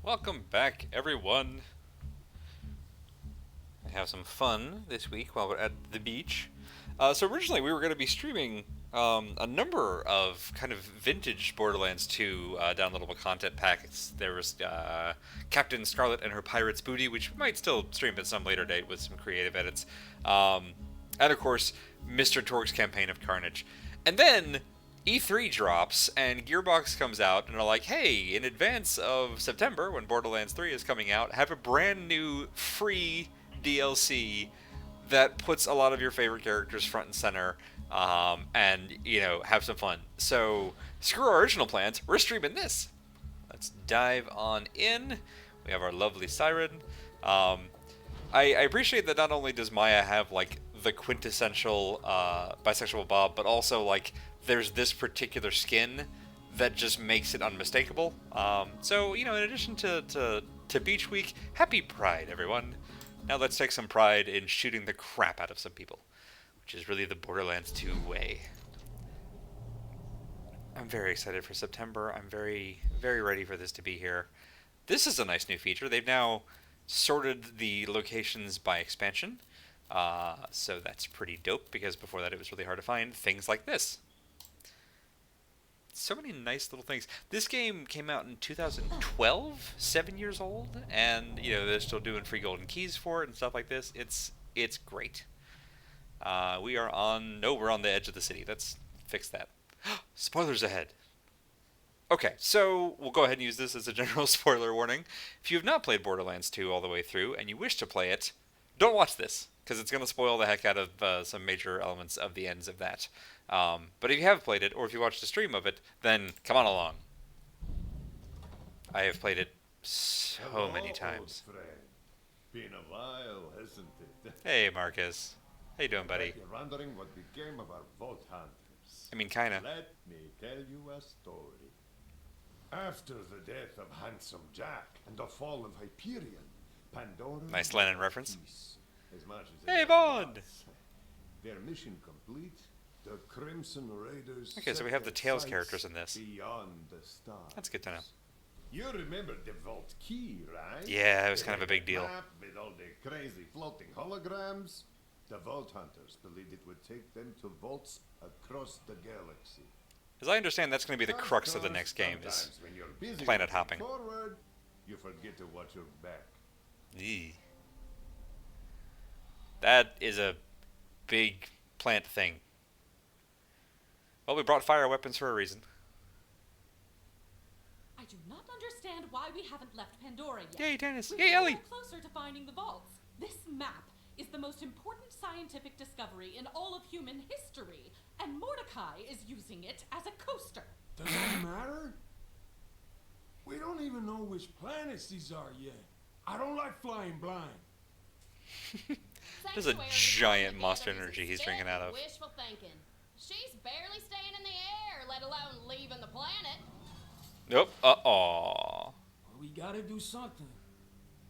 Welcome back, everyone. I have some fun this week while we're at the beach. So originally we were going to be streaming a number of kind of vintage Borderlands 2 downloadable content packs. There was Captain Scarlet and her Pirate's Booty, which we might still stream at some later date with some creative edits. And of course, Mr. Torque's Campaign of Carnage. And then E3 drops and Gearbox comes out and are like, hey, in advance of September, when Borderlands 3 is coming out, have a brand new free DLC that puts a lot of your favorite characters front and center, and, have some fun. So, screw our original plans, we're streaming this. Let's dive on in. We have our lovely Siren. I appreciate that not only does Maya have, the quintessential bisexual bob, but also, there's this particular skin that just makes it unmistakable. So, in addition to Beach Week, happy Pride, everyone. Now let's take some pride in shooting the crap out of some people, which is really the Borderlands 2 way. I'm very excited for September. I'm very, very ready for this to be here. This is a nice new feature. They've now sorted the locations by expansion. So that's pretty dope, because before that it was really hard to find things like this. So many nice little things. This game came out in 2012, 7 years old, and they're still doing free golden keys for it and stuff like this. It's great. We're on the edge of the city. Let's fix that. Spoilers ahead. Okay, so we'll go ahead and use this as a general spoiler warning. If you have not played Borderlands 2 all the way through and you wish to play it, don't watch this, because it's going to spoil the heck out of some major elements of the ends of that. But if you have played it, or if you watched a stream of it, then come on along. I have played it so many times. Old friend. Been a while, hasn't it? Hey, Marcus. How you doing, buddy? You're wondering what became of our Vault Hunters. I mean, kinda. Let me tell you a story. After the death of Handsome Jack and the fall of Hyperion, Pandora... Nice Lennon reference. Peace, as much as Hey, it Vaughn! was. Their mission complete, the Crimson Raiders... Okay, so we have the Tails characters in this. Beyond the stars. That's good to know. You remember the Vault Key, right? Yeah, it was kind of a big deal. Map with all the crazy floating holograms. The Vault Hunters believed it would take them to vaults across the galaxy. As I understand, that's going to be the crux of the next game, is sometimes when you're busy planet looking hopping. forward, you forget to watch your back. Eee. That is a big plant thing. Well, we brought fire weapons for a reason. I do not understand why we haven't left Pandora yet. Yay, Dennis! We're Yay, Ellie! closer to finding the vaults. This map is the most important scientific discovery in all of human history, and Mordecai is using it as a coaster. Does that matter? We don't even know which planets these are yet. I don't like flying blind. There's a giant Monster Energy he's drinking out of. Wishful thinking. She's barely staying in the air, let alone leaving the planet. Nope. Well, we gotta do something.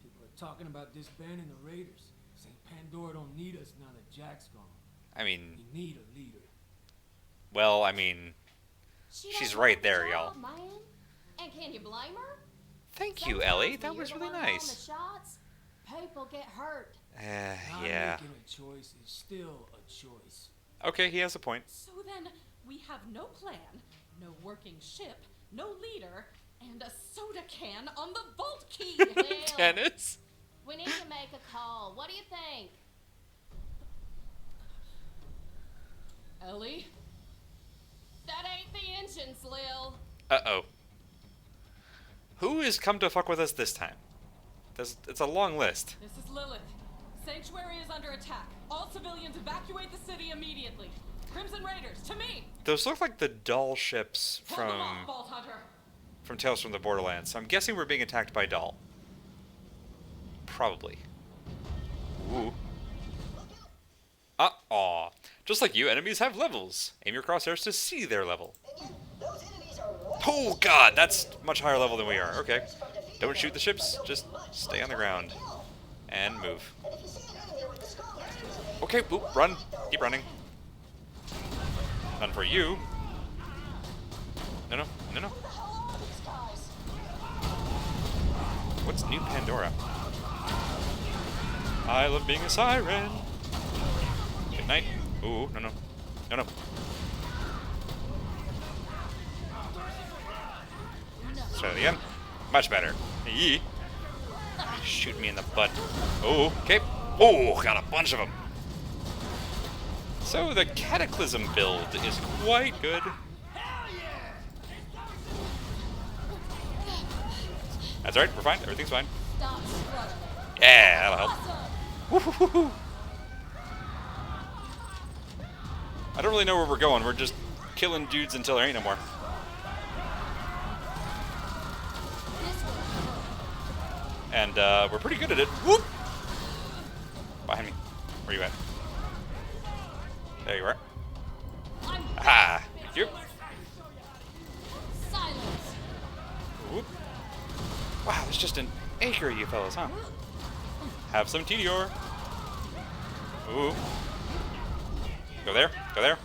People are talking about disbanding the Raiders. Saying Pandora don't need us now that Jack's gone. I mean, We need a leader. well, I mean, She she's doesn't right want the there, job, y'all. Man. And can you blame her? Thank you, Sometimes Ellie. when That was you're really the one calling nice. the shots, people get hurt. Not Yeah. making a choice is still a choice. Okay, he has a point. So then, we have no plan, no working ship, no leader, and a soda can on the vault key. Hell, Dennis? we need to make a call. What do you think? Ellie? That ain't the engines, Lil. Uh-oh. Who has come to fuck with us this time? It's a long list. This is Lilith. Sanctuary is under attack. All civilians evacuate the city immediately. Crimson Raiders, to me! Those look like the doll ships Hold them off, from Vault Hunter! Tales from the Borderlands. So I'm guessing we're being attacked by doll. Probably. Ooh. Aw. Just like you, enemies have levels. Aim your crosshairs to see their level. Oh god, that's much higher level than we are. Okay. Don't shoot the ships, just stay on the ground. And move. Okay, oop, run. Keep running. None for you. No. What's New Pandora? I love being a siren. Good night. Ooh, no, no. No, no. Let's try that again. Much better. Yee. Shoot me in the butt. Oh, okay. Oh, got a bunch of them. So the Cataclysm build is quite good. That's alright, we're fine. Everything's fine. Stop struggling. Yeah, that'll help. Woo-hoo-hoo-hoo. I don't really know where we're going. We're just killing dudes until there ain't no more. And we're pretty good at it. Whoop! Behind me. Where you at? There you are. Aha! Thank you. Silence. Whoop. Wow, there's just an acre of you fellas, huh? Have some Tedior. Ooh. Go there. Go there.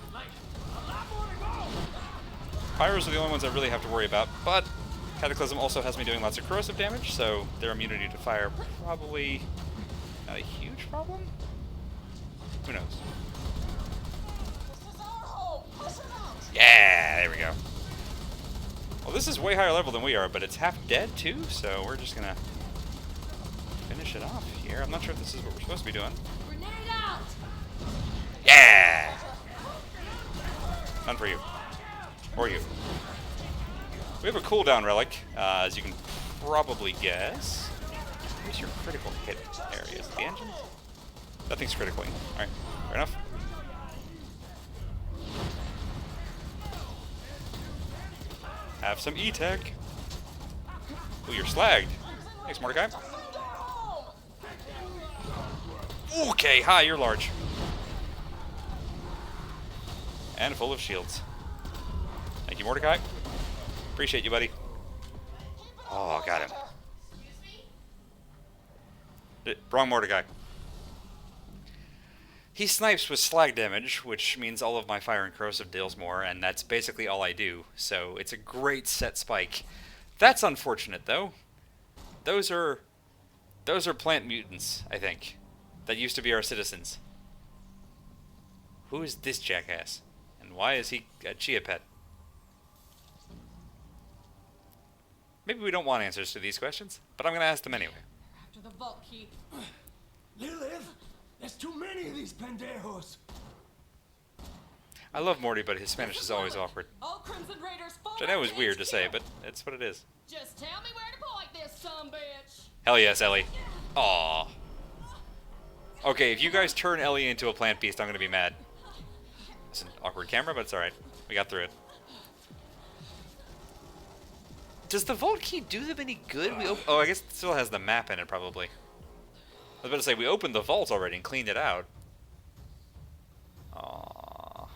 Pyros are the only ones I really have to worry about, but Cataclysm also has me doing lots of corrosive damage, so their immunity to fire probably not a huge problem? Who knows? This is our home. Push it out. Yeah, there we go. Well, this is way higher level than we are, but it's half dead too, so we're just gonna finish it off here. I'm not sure if this is what we're supposed to be doing. Grenade out. Yeah! None for you. Or you. We have a cooldown relic, as you can probably guess. Where's your critical hit area? Is it the engine? Nothing's critically. Alright, fair enough. Have some E-Tech. Ooh, you're slagged. Thanks, Mordecai. Okay, hi, you're large. And full of shields. Thank you, Mordecai. Appreciate you, buddy. Oh, got him. Wrong Mordecai. He snipes with slag damage, which means all of my fire and corrosive deals more, and that's basically all I do. So it's a great set spike. That's unfortunate, though. Those are plant mutants, I think. That used to be our citizens. Who is this jackass? And why is he a chia pet? Maybe we don't want answers to these questions, but I'm going to ask them anyway. After the vault key. Lilith, there's too many of these pendejos. I love Morty, but his Spanish is always awkward. All Crimson Raiders fall Which I know is back weird to HQ. say, but it's what it is. Just tell me where to point this sumbitch. Hell yes, Ellie. Aww. Okay, if you guys turn Ellie into a plant beast, I'm going to be mad. It's an awkward camera, but it's alright. We got through it. Does the vault key do them any good? Oh, I guess it still has the map in it, probably. I was about to say, we opened the vault already and cleaned it out. Aww.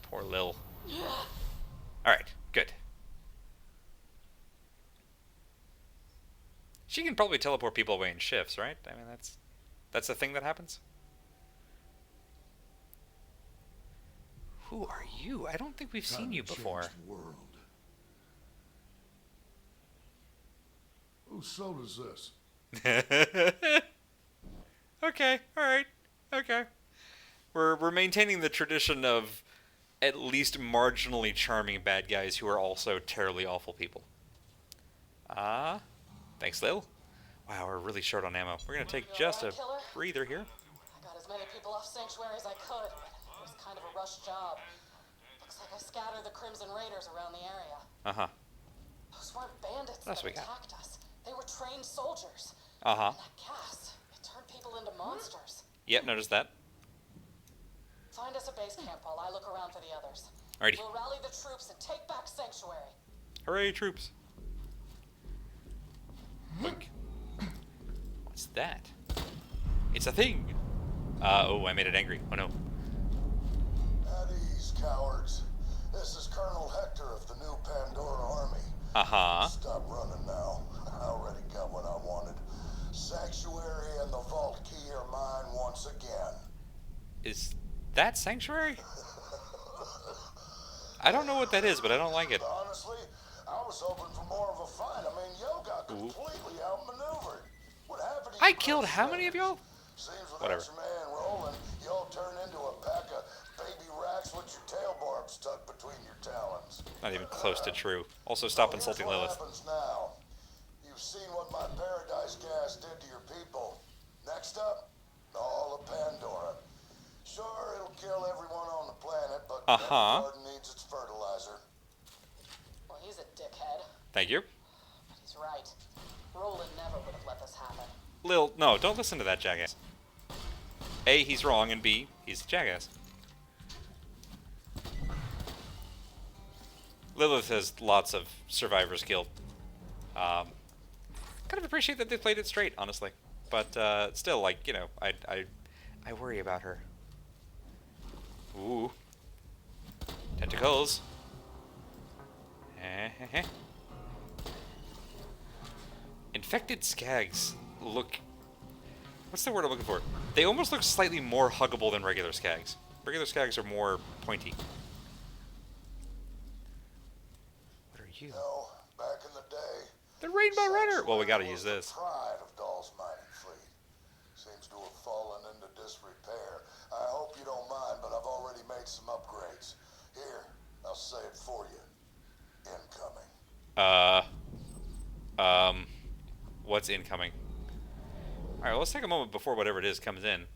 Poor Lil. Alright, good. She can probably teleport people away in shifts, right? I mean, that's a thing that happens? Who are you? I don't think we've seen you before. World. Whose soul is this? Okay, alright, okay. We're maintaining the tradition of at least marginally charming bad guys who are also terribly awful people. Thanks, Lil. Wow, we're really short on ammo. We're gonna take just a breather here. I got as many people off Sanctuary as I could, but it was kind of a rush job. Looks like I scattered the Crimson Raiders around the area. Uh-huh. Those weren't bandits What else that we got? attacked us. They were trained soldiers. Uh-huh. And that gas, it turned people into monsters. Yep, noticed that. Find us a base camp while I look around for the others. Alrighty. We'll rally the troops and take back Sanctuary. Hooray, troops. Boink. What's that? It's a thing! Oh, I made it angry. Oh no. At ease, cowards. This is Colonel Hector of the new Pandora Army. Uh-huh. Stop running now. I already got what I wanted. Sanctuary and the vault key are mine once again. Is that Sanctuary? I don't know what that is, but I don't like it. Honestly, I was hoping for more of a fight. I mean, yo got completely outmaneuvered. What happened to I you killed British how many of raiders? y'all? Seems without Whatever. your man rolling, y'all turn into a pack of baby rats with your tail barbs tucked between your talons. Not even close to true. Also, stop Here's insulting what Lilith. happens now. You've seen what my paradise gas did to your people. Next up, all of Pandora. Sure, it'll kill everyone on the planet, but every garden needs its fertilizer. Well, he's a dickhead. Thank you. But he's right. Roland never would have let this happen. Lil, no, don't listen to that jackass. A, he's wrong, and B, he's a jackass. Lilith has lots of survivor's guilt. Kind of appreciate that they played it straight, honestly. But still, like, you know, I worry about her. Ooh. Tentacles. Infected skags look... What's the word I'm looking for? They almost look slightly more huggable than regular skags. Regular skags are more pointy. What are you? No, back in the day, The Rainbow Runner! Well, we gotta Sanctuary use was this. the pride of Dahl's mining fleet. Seems to have fallen into disrepair. I hope you don't mind, but I've already made some upgrades. Here, I'll say it for you. Incoming. What's incoming? Alright, let's take a moment before whatever it is comes in.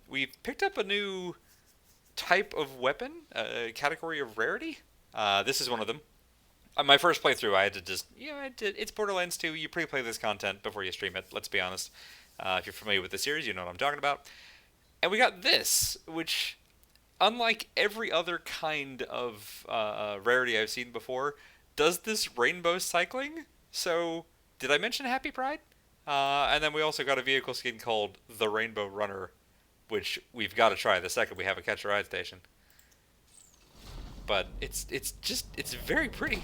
We've picked up a new type of weapon, category of rarity. This is one of them. My first playthrough, I had to just, you know, it's Borderlands 2. You pre-play this content before you stream it, let's be honest. If you're familiar with the series, you know what I'm talking about. And we got this, which, unlike every other kind of rarity I've seen before, does this rainbow cycling. So, did I mention Happy Pride? And then we also got a vehicle skin called the Rainbow Runner, which we've got to try the second we have a catch-a-ride station. But it's very pretty.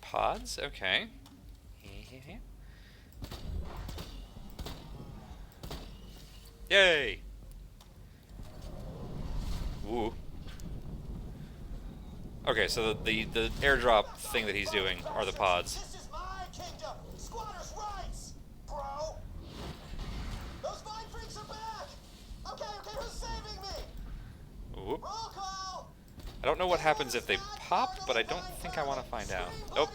Pods, okay. Yay! Ooh. Okay, so the airdrop thing that he's doing are the pods. This is my kingdom. Squatters' rights, bro. Those vine freaks are back. Okay, who's saving me? Ooh. Roll call. I don't know what happens if they pop, but I don't think I want to find out. Nope.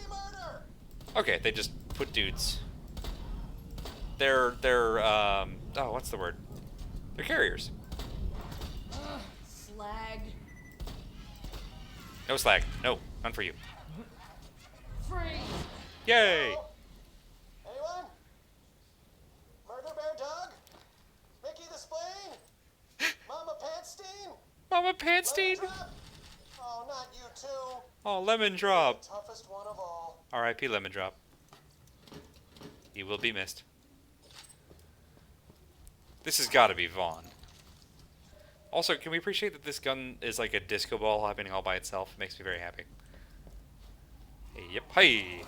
Okay, they just put dudes. They're oh, what's the word? They're carriers. Slag. No slag. No, none for you. Freeze. Yay! Anyone? Murder Bear Doug? Mickey the Spleen? Mama Pantstein? Mama Panstein! Lemon Drop? Oh, not you two. Oh, Lemon Drop. The toughest one of all. R.I.P. Lemon Drop. You will be missed. This has got to be Vaughn. Also, can we appreciate that this gun is like a disco ball happening all by itself? It makes me very happy. Yep. Hey!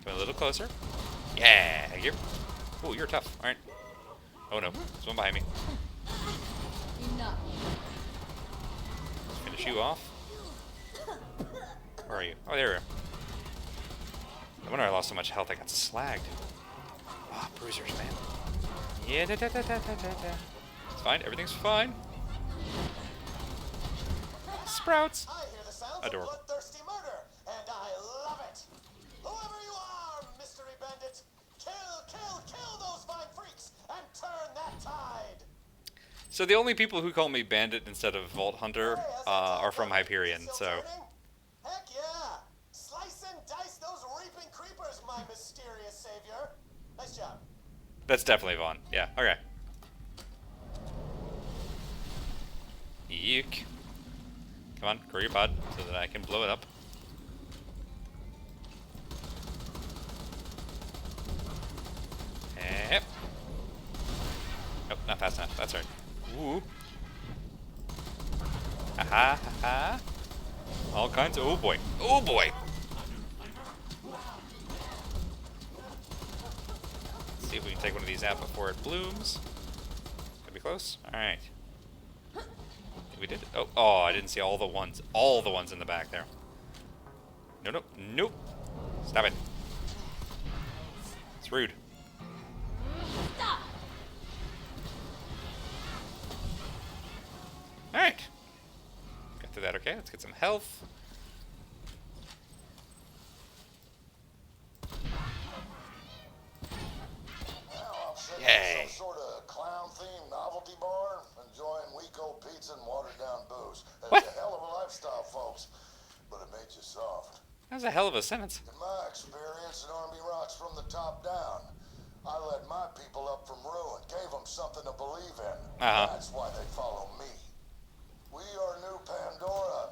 Come a little closer. Yeah! You're... Oh, you're tough. Alright. Oh no. There's one behind me. Enough. Let's finish you off. Where are you? Oh, there you are. No wonder I lost so much health. I got slagged. Ah, bruisers, man. Yeah, da, da, da, da, da, da. It's fine. Everything's fine. Sprouts. I hear the sounds Adorable. of bloodthirsty murder, and I love it. Whoever you are, mystery bandit, kill those vine freaks and turn that tide. So the only people who call me Bandit instead of Vault Hunter Hey, how's that are from going? Hyperion, Still so... turning? Heck yeah! Slice and dice those reaping creepers, my mysterious savior. Nice job. That's definitely Vaughn. Yeah, okay. Eek. Come on, grow your pod so that I can blow it up. Yep. Nope, not fast enough. That's right. Ooh. Aha, aha. All kinds of... Oh boy. Oh boy! Let's see if we can take one of these out before it blooms. Gonna be close. Alright. we did it. Oh, oh, I didn't see all the ones in the back there. No, no, nope. Stop it. It's rude. Stop! Alright. Got through that okay. Let's get some health. Now I'm sitting Yay. in some sort of clown-themed novelty bar, enjoying weak old pizza and watered-down booze. It's What? a hell of a lifestyle, folks, but it made you soft. That was a hell of a sentence. In my experience, an army rocks from the top down. I led my people up from ruin, gave them something to believe in. That's why they follow me. We are New Pandora.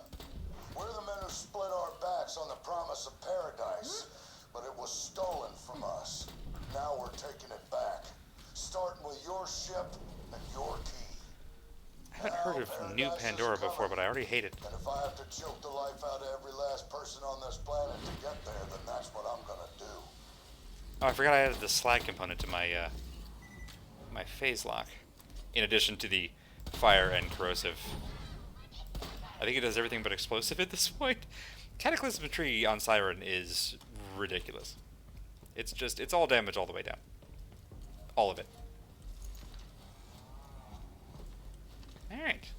We're the men who split our backs on the promise of paradise, but it was stolen from us. Now we're taking it back, starting with your ship and your key. I haven't heard of New Pandora before, but I already hate it. And if I have to choke the life out of every last person on this planet to get there, then that's what I'm gonna do. Oh, I forgot I added the slag component to my my phase lock, in addition to the fire and corrosive. I think it does everything but explosive at this point. Cataclysmetry on Siren is ridiculous. It's all damage all the way down. All of it. Alright.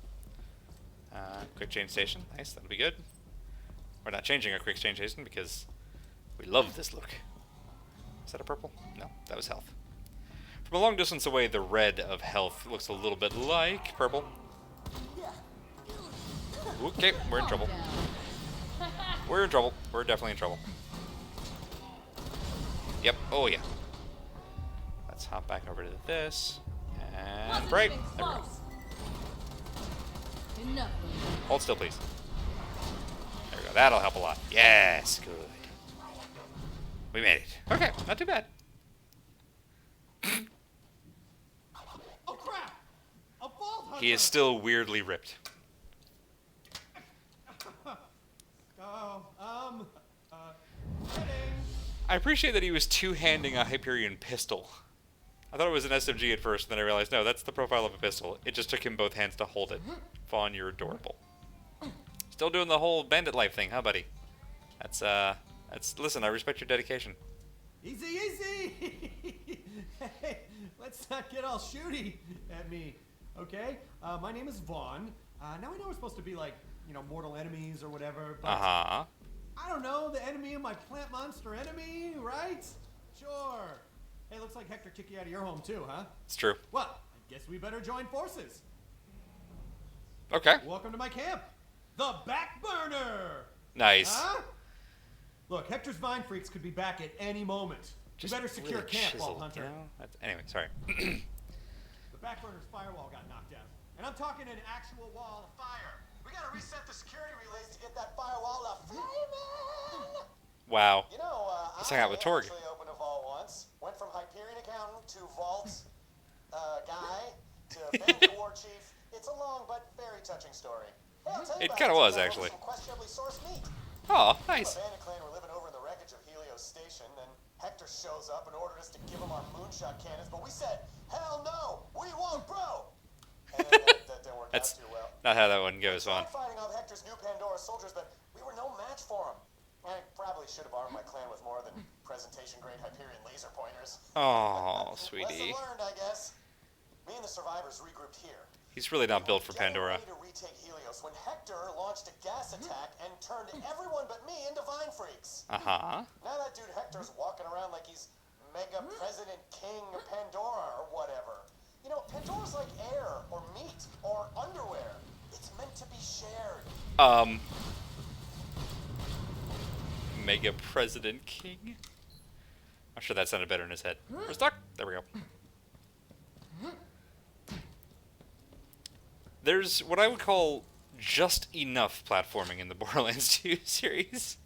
Quick change station. Nice, that'll be good. We're not changing our quick change station because we love this look. Is that a purple? No, that was health. From a long distance away, the red of health looks a little bit like purple. Okay, we're in trouble. We're in trouble. We're definitely in trouble. Yep, oh yeah. Let's hop back over to this. And break. There we go. Enough. Hold still, please. There we go. That'll help a lot. Yes, good. We made it. Okay, not too bad. Oh crap! A vault hunter! He is still weirdly ripped. Kidding. I appreciate that he was two-handing a Hyperion pistol. I thought it was an SMG at first, and then I realized, no, that's the profile of a pistol. It just took him both hands to hold it. Fawn, you're adorable. Still doing the whole bandit life thing, huh, buddy? Listen, I respect your dedication. Easy, easy! Hey, let's not get all shooty at me, okay? My name is Vaughn. Now I know we're supposed to be like, mortal enemies or whatever, but Uh-huh. I don't know, the enemy of my plant monster enemy, right? Sure. Hey, looks like Hector kicked you out of your home too, huh? It's true. Well, I guess we better join forces. Okay. Welcome to my camp, the Backburner! Nice. Huh? Look, Hector's Vine Freaks could be back at any moment. Just you better secure really camp, chiseled, Vault Hunter. you know? Anyway, sorry. The Backburner's firewall got knocked down. And I'm talking an actual wall of fire. We gotta reset the security relays to get that firewall to flaming! Wow. You know, Let's hang out with Torg. actually opened a vault once. Went from Hyperion accountant to vault guy to bandit war chief. It's a long but very touching story. Hey, I'll tell you It about kinda was, Some actually. questionably sourced meat. Oh, The nice. bandit clan were living over in the wreckage of Helios Station, and Hector shows up and ordered us to give him our moonshot cannons, but we said, hell no, we won't, bro! And that didn't work out That's too well. not how that one goes on. We tried fighting off Hector's new Pandora soldiers, but we were no match for him. I probably should have armed my clan with more than presentation-grade Hyperion laser pointers. Oh, sweetie. Lesson learned, I guess. Me and the survivors regrouped here. He's really not built for Getting Pandora. ready to retake Helios when Hector launched a gas attack and turned everyone but me into Vine Freaks. Uh-huh. Now that dude Hector's walking around like he's Mega President King of Pandora or whatever. You know, Pandora's like air or meat or underwear. It's meant to be shared. Mega President King? I'm sure that sounded better in his head. We're stuck. There we go. There's what I would call just enough platforming in the Borderlands 2 series.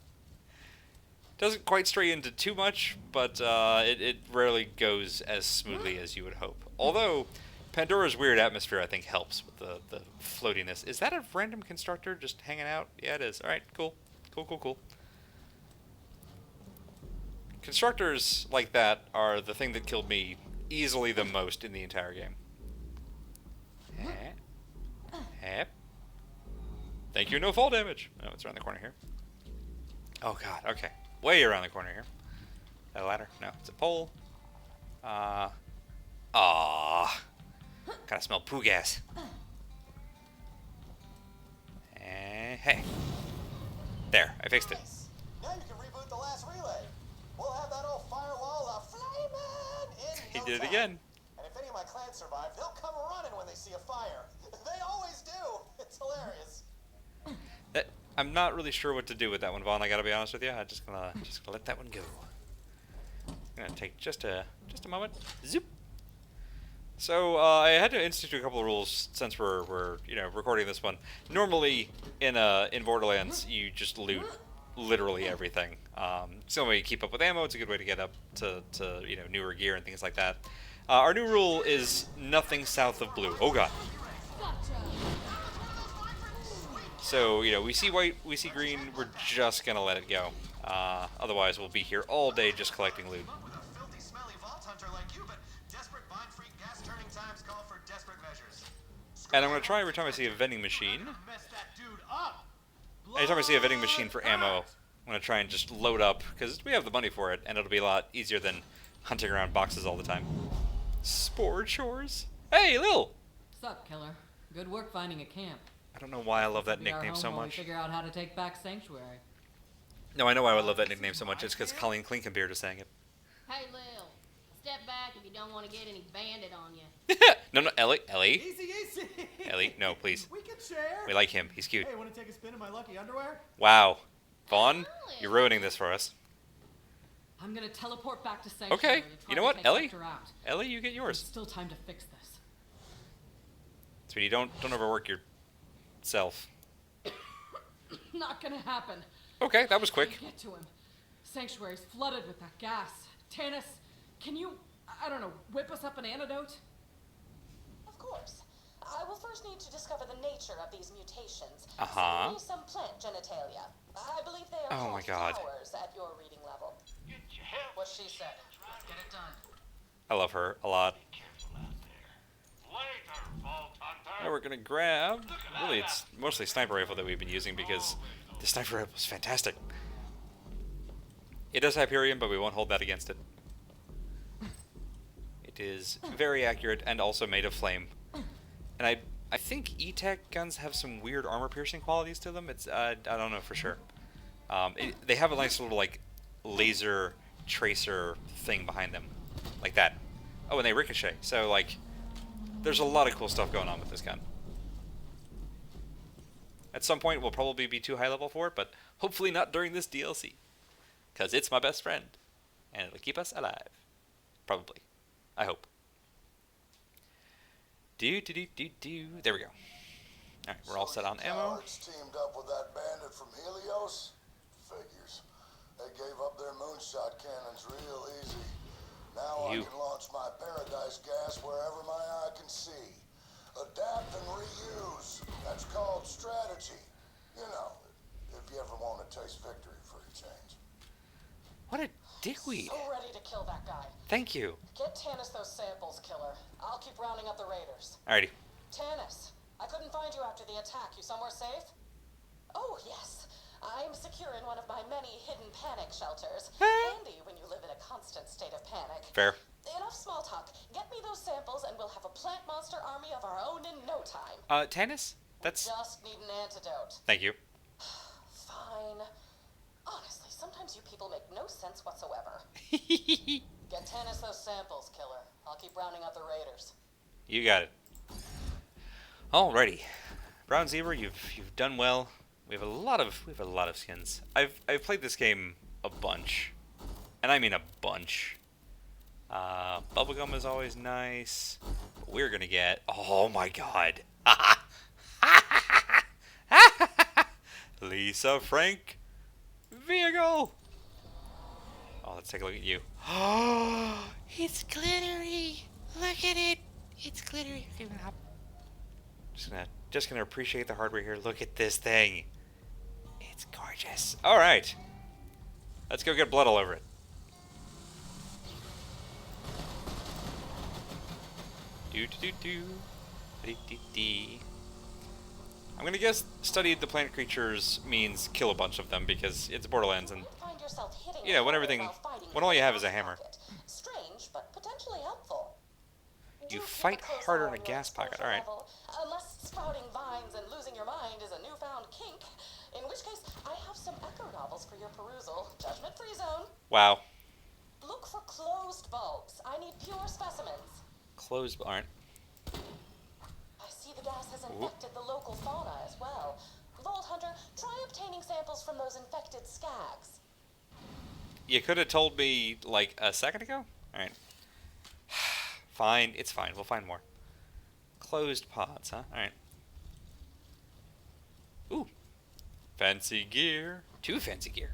Doesn't quite stray into too much, but it rarely goes as smoothly as you would hope. Although, Pandora's weird atmosphere, I think, helps with the floatiness. Is that a random constructor just hanging out? Yeah, it is. Alright, cool. Cool. Constructors like that are the thing that killed me easily the most in the entire game. Thank you, no fall damage. Oh, it's around the corner here. Oh god, okay. Way around the corner here. That a ladder? No, it's a pole. Gotta smell poo gas. And hey. There, I fixed it. Nice. Now you can reboot the last relay. We'll have that old firewall flaming in He no did it time. again. And if any of my clan survive, they'll come running when they see a fire. They always do. It's hilarious. I'm not really sure what to do with that one, Vaughn. I gotta be honest with you. I'm just gonna let that one go. I'm gonna take just a moment. Zoop. So I had to institute a couple of rules since we're recording this one. Normally in Borderlands you just loot literally everything. It's the only way to keep up with ammo. It's a good way to get up to newer gear and things like that. Our new rule is nothing south of blue. Oh god. So, we see white, we see green, we're just gonna let it go. Otherwise, we'll be here all day just collecting loot. With a filthy, smelly vault hunter like you, but desperate vine freak gas turning times call for desperate measures. And I'm gonna try every time I see a vending machine. Mess that dude up. Anytime I see a vending machine for ammo, I'm gonna try and just load up, because we have the money for it, and it'll be a lot easier than hunting around boxes all the time. Spore chores? Hey, Lil! Sup, killer? Good work finding a camp. I don't know why I love that Be our nickname home so while we much. figure out how to take back Sanctuary. No, I know why I love that nickname so much. It's because Colleen Klinkenbeard is saying it. Hey, Lil, step back if you don't want to get any bandit on you. No, Ellie. Easy, easy. Ellie, no, please. We can share. We like him. He's cute. Hey, want to take a spin in my lucky underwear? Wow. Vaughn, you're ruining this for us. I'm gonna teleport back to Sanctuary. Okay, to try you know to what, take Ellie? Hector out. Ellie, you get There's yours. still time to fix this. Sweetie, don't overwork yourself. Not gonna happen. Okay, that was quick. Can't get to him. Sanctuary's flooded with that gas. Tannis, can you, I don't know, whip us up an antidote? Of course. I will first need to discover the nature of these mutations. Uh-huh. Send me some plant genitalia. I believe they are Oh my called God. flowers at your reading level. What she said. Let's get it done. I love her a lot. Now we're gonna grab. Really, it's mostly sniper rifle that we've been using because the sniper rifle is fantastic. It does Hyperion, but we won't hold that against it. It is very accurate and also made of flame. And I think E-Tech guns have some weird armor-piercing qualities to them. It's I don't know for sure. They have a nice little like laser tracer thing behind them, like that. Oh, and they ricochet. So like, there's a lot of cool stuff going on with this gun. At some point, we'll probably be too high level for it, but hopefully not during this DLC, because it's my best friend, and it'll keep us alive. Probably. I hope. There we go. Alright, we're all set on ammo. Cowards teamed up with that bandit from Helios? Figures. They gave up their moonshot cannons real easy. Now I can launch my paradise gas wherever my eye can see. Adapt and reuse. That's called strategy. You know, if you ever want to taste victory for a change. What a dickweed. So ready to kill that guy. Thank you. Get Tannis those samples, killer. I'll keep rounding up the raiders. Alrighty. Tannis, I couldn't find you after the attack. You somewhere safe? Oh, yes. I'm secure in one of my many hidden panic shelters. Handy when you live in a constant state of panic. Fair. Enough small talk. Get me those samples and we'll have a plant monster army of our own in no time. Tannis? That's... Just need an antidote. Thank you. Fine. Honestly, sometimes you people make no sense whatsoever. Get Tannis those samples, killer. I'll keep rounding up the raiders. You got it. Alrighty. Brown Zebra, you've done well. We have a lot of skins. I've played this game a bunch. And I mean a bunch. Bubblegum is always nice. But we're gonna get... Oh my god. Lisa Frank vehicle. Oh, let's take a look at you. It's glittery. Look at it. It's glittery. Just gonna appreciate the hardware here. Look at this thing. It's gorgeous. All right. Let's go get blood all over it. I'm I'm gonna guess study the plant creatures means kill a bunch of them because it's Borderlands and Find yourself hitting you know when a everything while fighting when all you have is a gas hammer. pocket. Strange, but potentially helpful. You Do keep fight a close harder eye in a on your gas pocket. exposure All right. level, unless sprouting vines and losing your mind is a newfound kink. In which case, I have some echo novels for your perusal. Judgment-free zone. Wow. Look for closed bulbs. I need pure specimens. Closed. All right. I see the gas has infected the local fauna as well. Vault Hunter, try obtaining samples from those infected skags. You could have told me like a second ago. All right. Fine. It's fine. We'll find more. Closed pods, huh? All right. Ooh. Fancy gear. 2 fancy gear.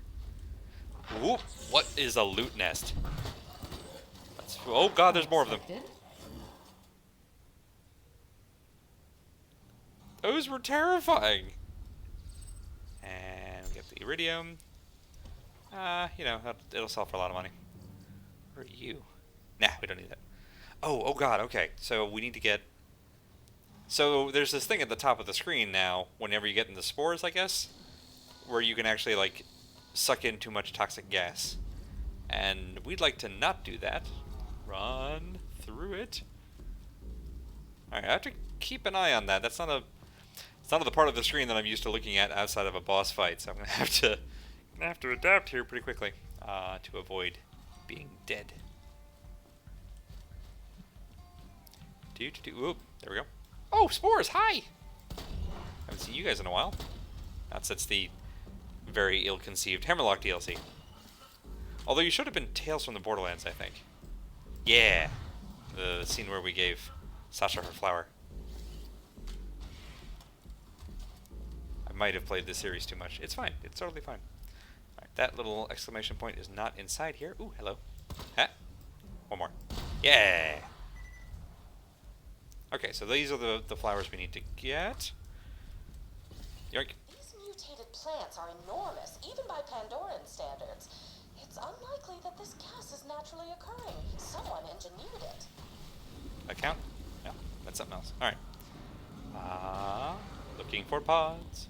Ooh. What is a loot nest? Oh god, there's more of them. Those were terrifying. And we get the iridium. You know, it'll sell for a lot of money. Where are you? Nah, we don't need that. Oh god, okay. So we need to get... So there's this thing at the top of the screen now, whenever you get in the spores, I guess, where you can actually, like, suck in too much toxic gas. And we'd like to not do that. Run through it. Alright, I have to keep an eye on that. That's not a... It's not the part of the screen that I'm used to looking at outside of a boss fight, so I'm gonna have to adapt here pretty quickly to avoid being dead. Whoop, there we go. Oh, spores! Hi. Haven't seen you guys in a while. Not since the very ill-conceived Hammerlock DLC. Although you should have been Tales from the Borderlands, I think. Yeah, the scene where we gave Sasha her flower. I might have played this series too much. It's fine. It's totally fine. Alright, that little exclamation point is not inside here. Ooh, hello. Ha! One more. Yeah! Okay, so these are the flowers we need to get. Yoink. These mutated plants are enormous, even by Pandoran standards. It's unlikely that this gas is naturally occurring. Someone engineered it. Account? No, that's something else. Alright. Looking for pods.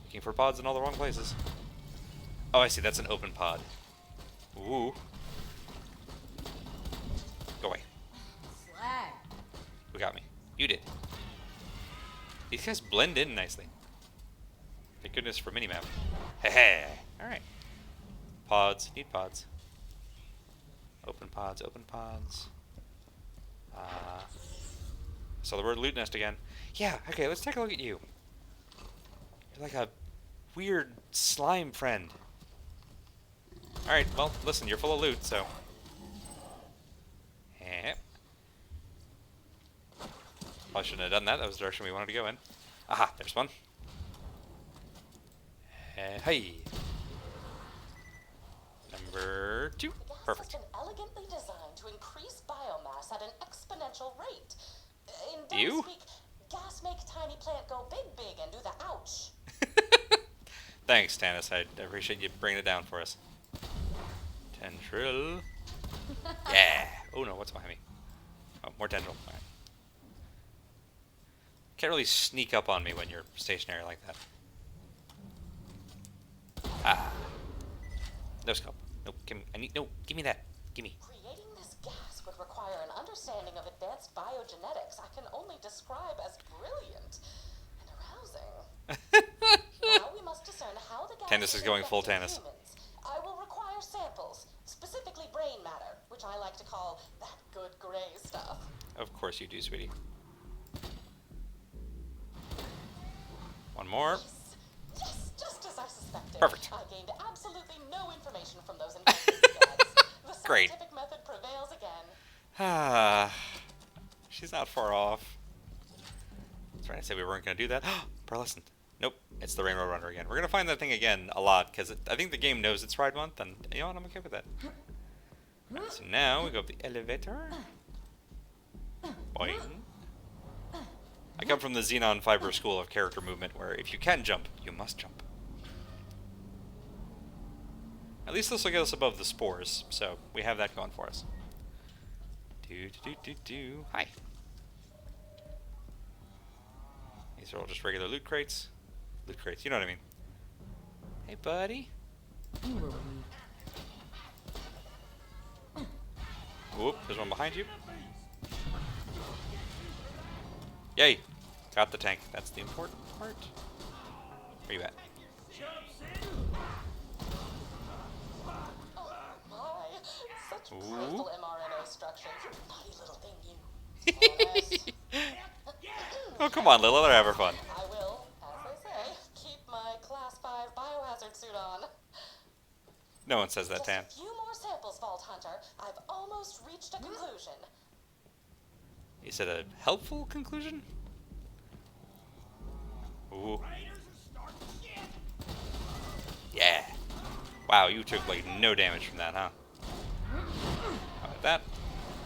Looking for pods in all the wrong places. Oh, I see. That's an open pod. Ooh. Go away. Slag. Who got me? You did. These guys blend in nicely. Thank goodness for minimap. Hey. Alright. Pods. Need pods. Open pods. Open pods. So the word loot nest again. Yeah, okay, let's take a look at you. You're like a weird slime friend. Alright, well, listen, you're full of loot, so... Yep. Probably shouldn't have done that. That was the direction we wanted to go in. Aha, there's one. Hey. Number 2. Perfect. The gas has been elegantly designed to increase biomass at an exponential rate. In You? dumb speak, gas make tiny plant go big and do the ouch. Thanks, Tannis. I appreciate you bringing it down for us. Tendril. Yeah. Oh no, what's behind me? Oh, more tendril. All right. Can't really sneak up on me when you're stationary like that. Ah. No scope. No, give me that. Gimme. Creating this gas would require an understanding of advanced biogenetics I can only describe as brilliant and arousing. Now we must discern how the gas Tannis is going full affecting Tannis. humans. I will require samples, specifically brain matter, which I like to call that good gray stuff. Of course you do, sweetie. One more. Yes, just as I suspected. Perfect. I gained absolutely no information from those infected skags. The Great. scientific method prevails again. Ah. She's not far off. That's right, I said we weren't going to do that. Pearlescent. Nope, it's the Rainbow Runner again. We're going to find that thing again a lot, because I think the game knows it's Pride Month, and you know what, I'm okay with that. Right, so now we go up the elevator. Boing. I come from the Xenon Fiber school of character movement, where if you can jump, you must jump. At least this will get us above the spores, so we have that going for us. Hi. These are all just regular loot crates. loot crates. You know what I mean? Hey, buddy. Anywhere with me. Whoop, there's one behind you. Yay! Got the tank. That's the important part. Where you at? Oh my, such Ooh. playful mRNA structure. You naughty little thing, you. Oh, come on, Lilith. Let her have her fun. I will, as they say, keep my Class 5 biohazard suit on. No one says that, Just Tan. a few more samples, Vault Hunter. I've almost reached a conclusion. Is it a helpful conclusion? Ooh. Yeah. Wow, you took like no damage from that, huh? How about that?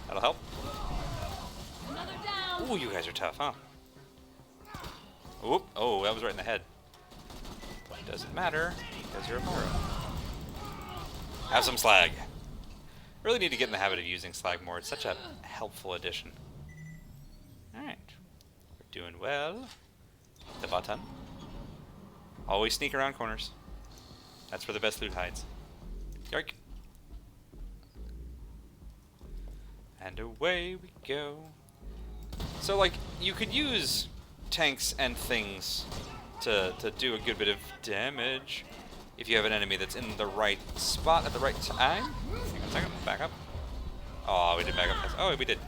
That'll help. Another down. Ooh, you guys are tough, huh? Oop. Oh, that was right in the head. Doesn't matter, because you're a pyro. Have some slag. Really need to get in the habit of using slag more. It's such a helpful addition. Alright. We're doing well. The button. Always sneak around corners. That's where the best loot hides. Yoink. And away we go. So, like, you could use tanks and things to do a good bit of damage if you have an enemy that's in the right spot at the right time. Hang on a second. Back up. Oh, we did back up. Oh, we did.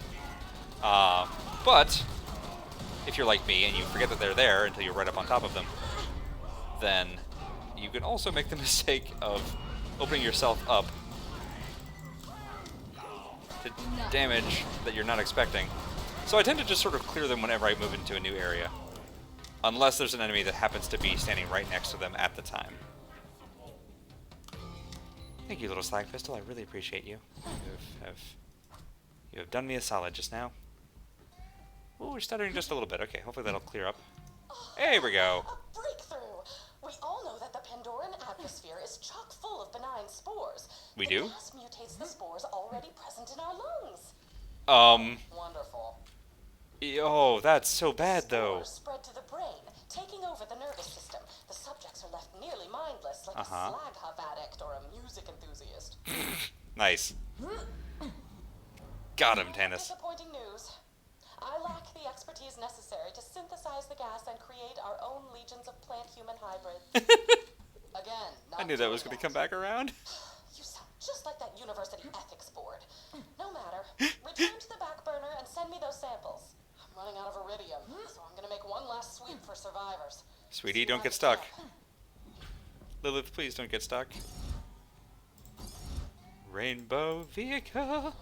But if you're like me and you forget that they're there until you're right up on top of them, then you can also make the mistake of opening yourself up to damage that you're not expecting. So I tend to just sort of clear them whenever I move into a new area, unless there's an enemy that happens to be standing right next to them at the time. Thank you, little slag pistol. I really appreciate you. You have done me a solid just now. Ooh, we're stuttering just a little bit. Okay, hopefully that'll clear up. There we go. A breakthrough! We all know that the Pandoran atmosphere is chock full of benign spores. We The do? gas mutates the spores already present in our lungs. Wonderful. Oh, that's so bad, though. Spores spread to the brain, taking over the nervous system. The subjects are left nearly mindless, like Uh-huh. a slag huff addict or a music enthusiast. Nice. Got him, Tannis. Disappointing news. I lack the expertise necessary to synthesize the gas and create our own legions of plant-human hybrids. Again, not I knew that was going doing to come back around. You sound just like that university ethics board. No matter. Return to the back burner and send me those samples. I'm running out of iridium, so I'm gonna make one last sweep for survivors. Sweetie, don't get stuck. Lilith, please don't get stuck. Rainbow vehicle.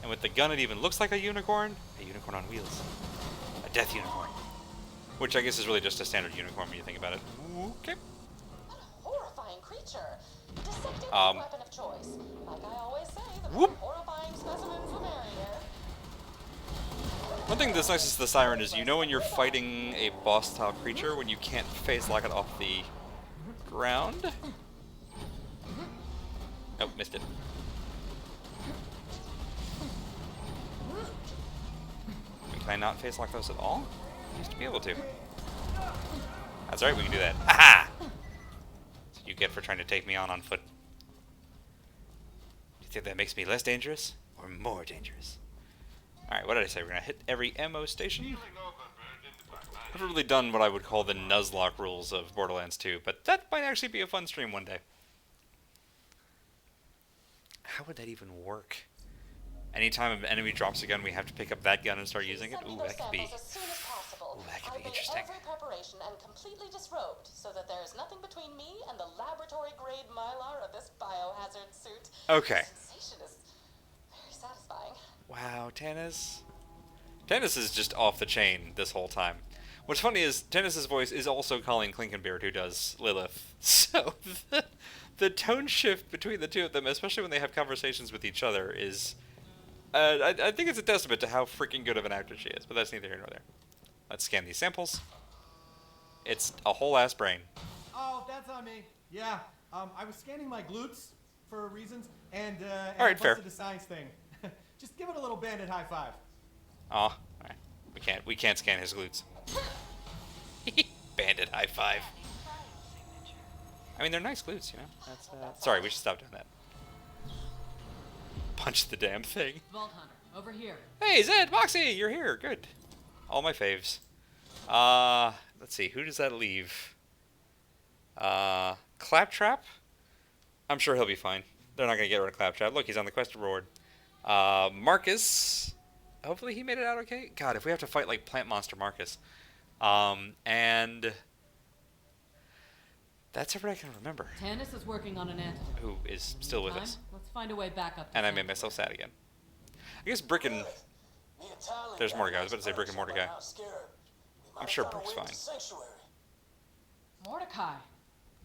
And with the gun, it even looks like a unicorn. A unicorn on wheels. A death unicorn. Which I guess is really just a standard unicorn when you think about it. Okay. What a horrifying creature. Dissecting is Um. a weapon of choice. Like I always say, the Whoop. more horrifying specimens, the merrier. One thing that's nice is the siren is, you know when you're fighting a boss-style creature when you can't phase lock it off the ground? Nope, missed it. Can I not phase lock those at all? I used to be able to. That's right, we can do that. Aha! That's what you get for trying to take me on foot. Do you think that makes me less dangerous or more dangerous? Alright, what did I say? We're gonna hit every ammo station? I haven't really done what I would call the Nuzlocke rules of Borderlands 2, but that might actually be a fun stream one day. How would that even work? Anytime an enemy drops a gun, we have to pick up that gun and start using it? Send me Ooh, those that could be... samples as soon as possible. Ooh, that could I've be made interesting. every preparation and completely disrobed so that there is nothing between me and the laboratory-grade mylar of this biohazard suit. Okay. The sensation is very satisfying. Wow, Tannis. Tannis is just off the chain this whole time. What's funny is Tannis's voice is also Colleen Klinkenbeard, who does Lilith. So the tone shift between the two of them, especially when they have conversations with each other, is... I think it's a testament to how freaking good of an actor she is, but that's neither here nor there. Let's scan these samples. It's a whole ass brain. Oh, that's on me. Yeah, I was scanning my glutes for reasons, and All right, I fair. busted a science thing. Just give it a little bandit high five. Aw, alright. We can't scan his glutes. One-handed high five. I mean, they're nice glutes, you know? That's, sorry, we should stop doing that. Punch the damn thing. Vault Hunter, over here. Hey, Zed, Moxie, you're here. Good. All my faves. Let's see. Who does that leave? Claptrap? I'm sure he'll be fine. They're not going to get rid of Claptrap. Look, he's on the quest reward. Marcus. Hopefully he made it out okay. God, if we have to fight like Plant Monster Marcus. And that's everything I can remember. Tannis is working on an antidote. Who is still with us. Let's find a way back up. And I made myself sad again. I guess Brick and... There's Mordecai. I was about to say Brick and Mordecai. I'm sure Brick's fine. Mordecai.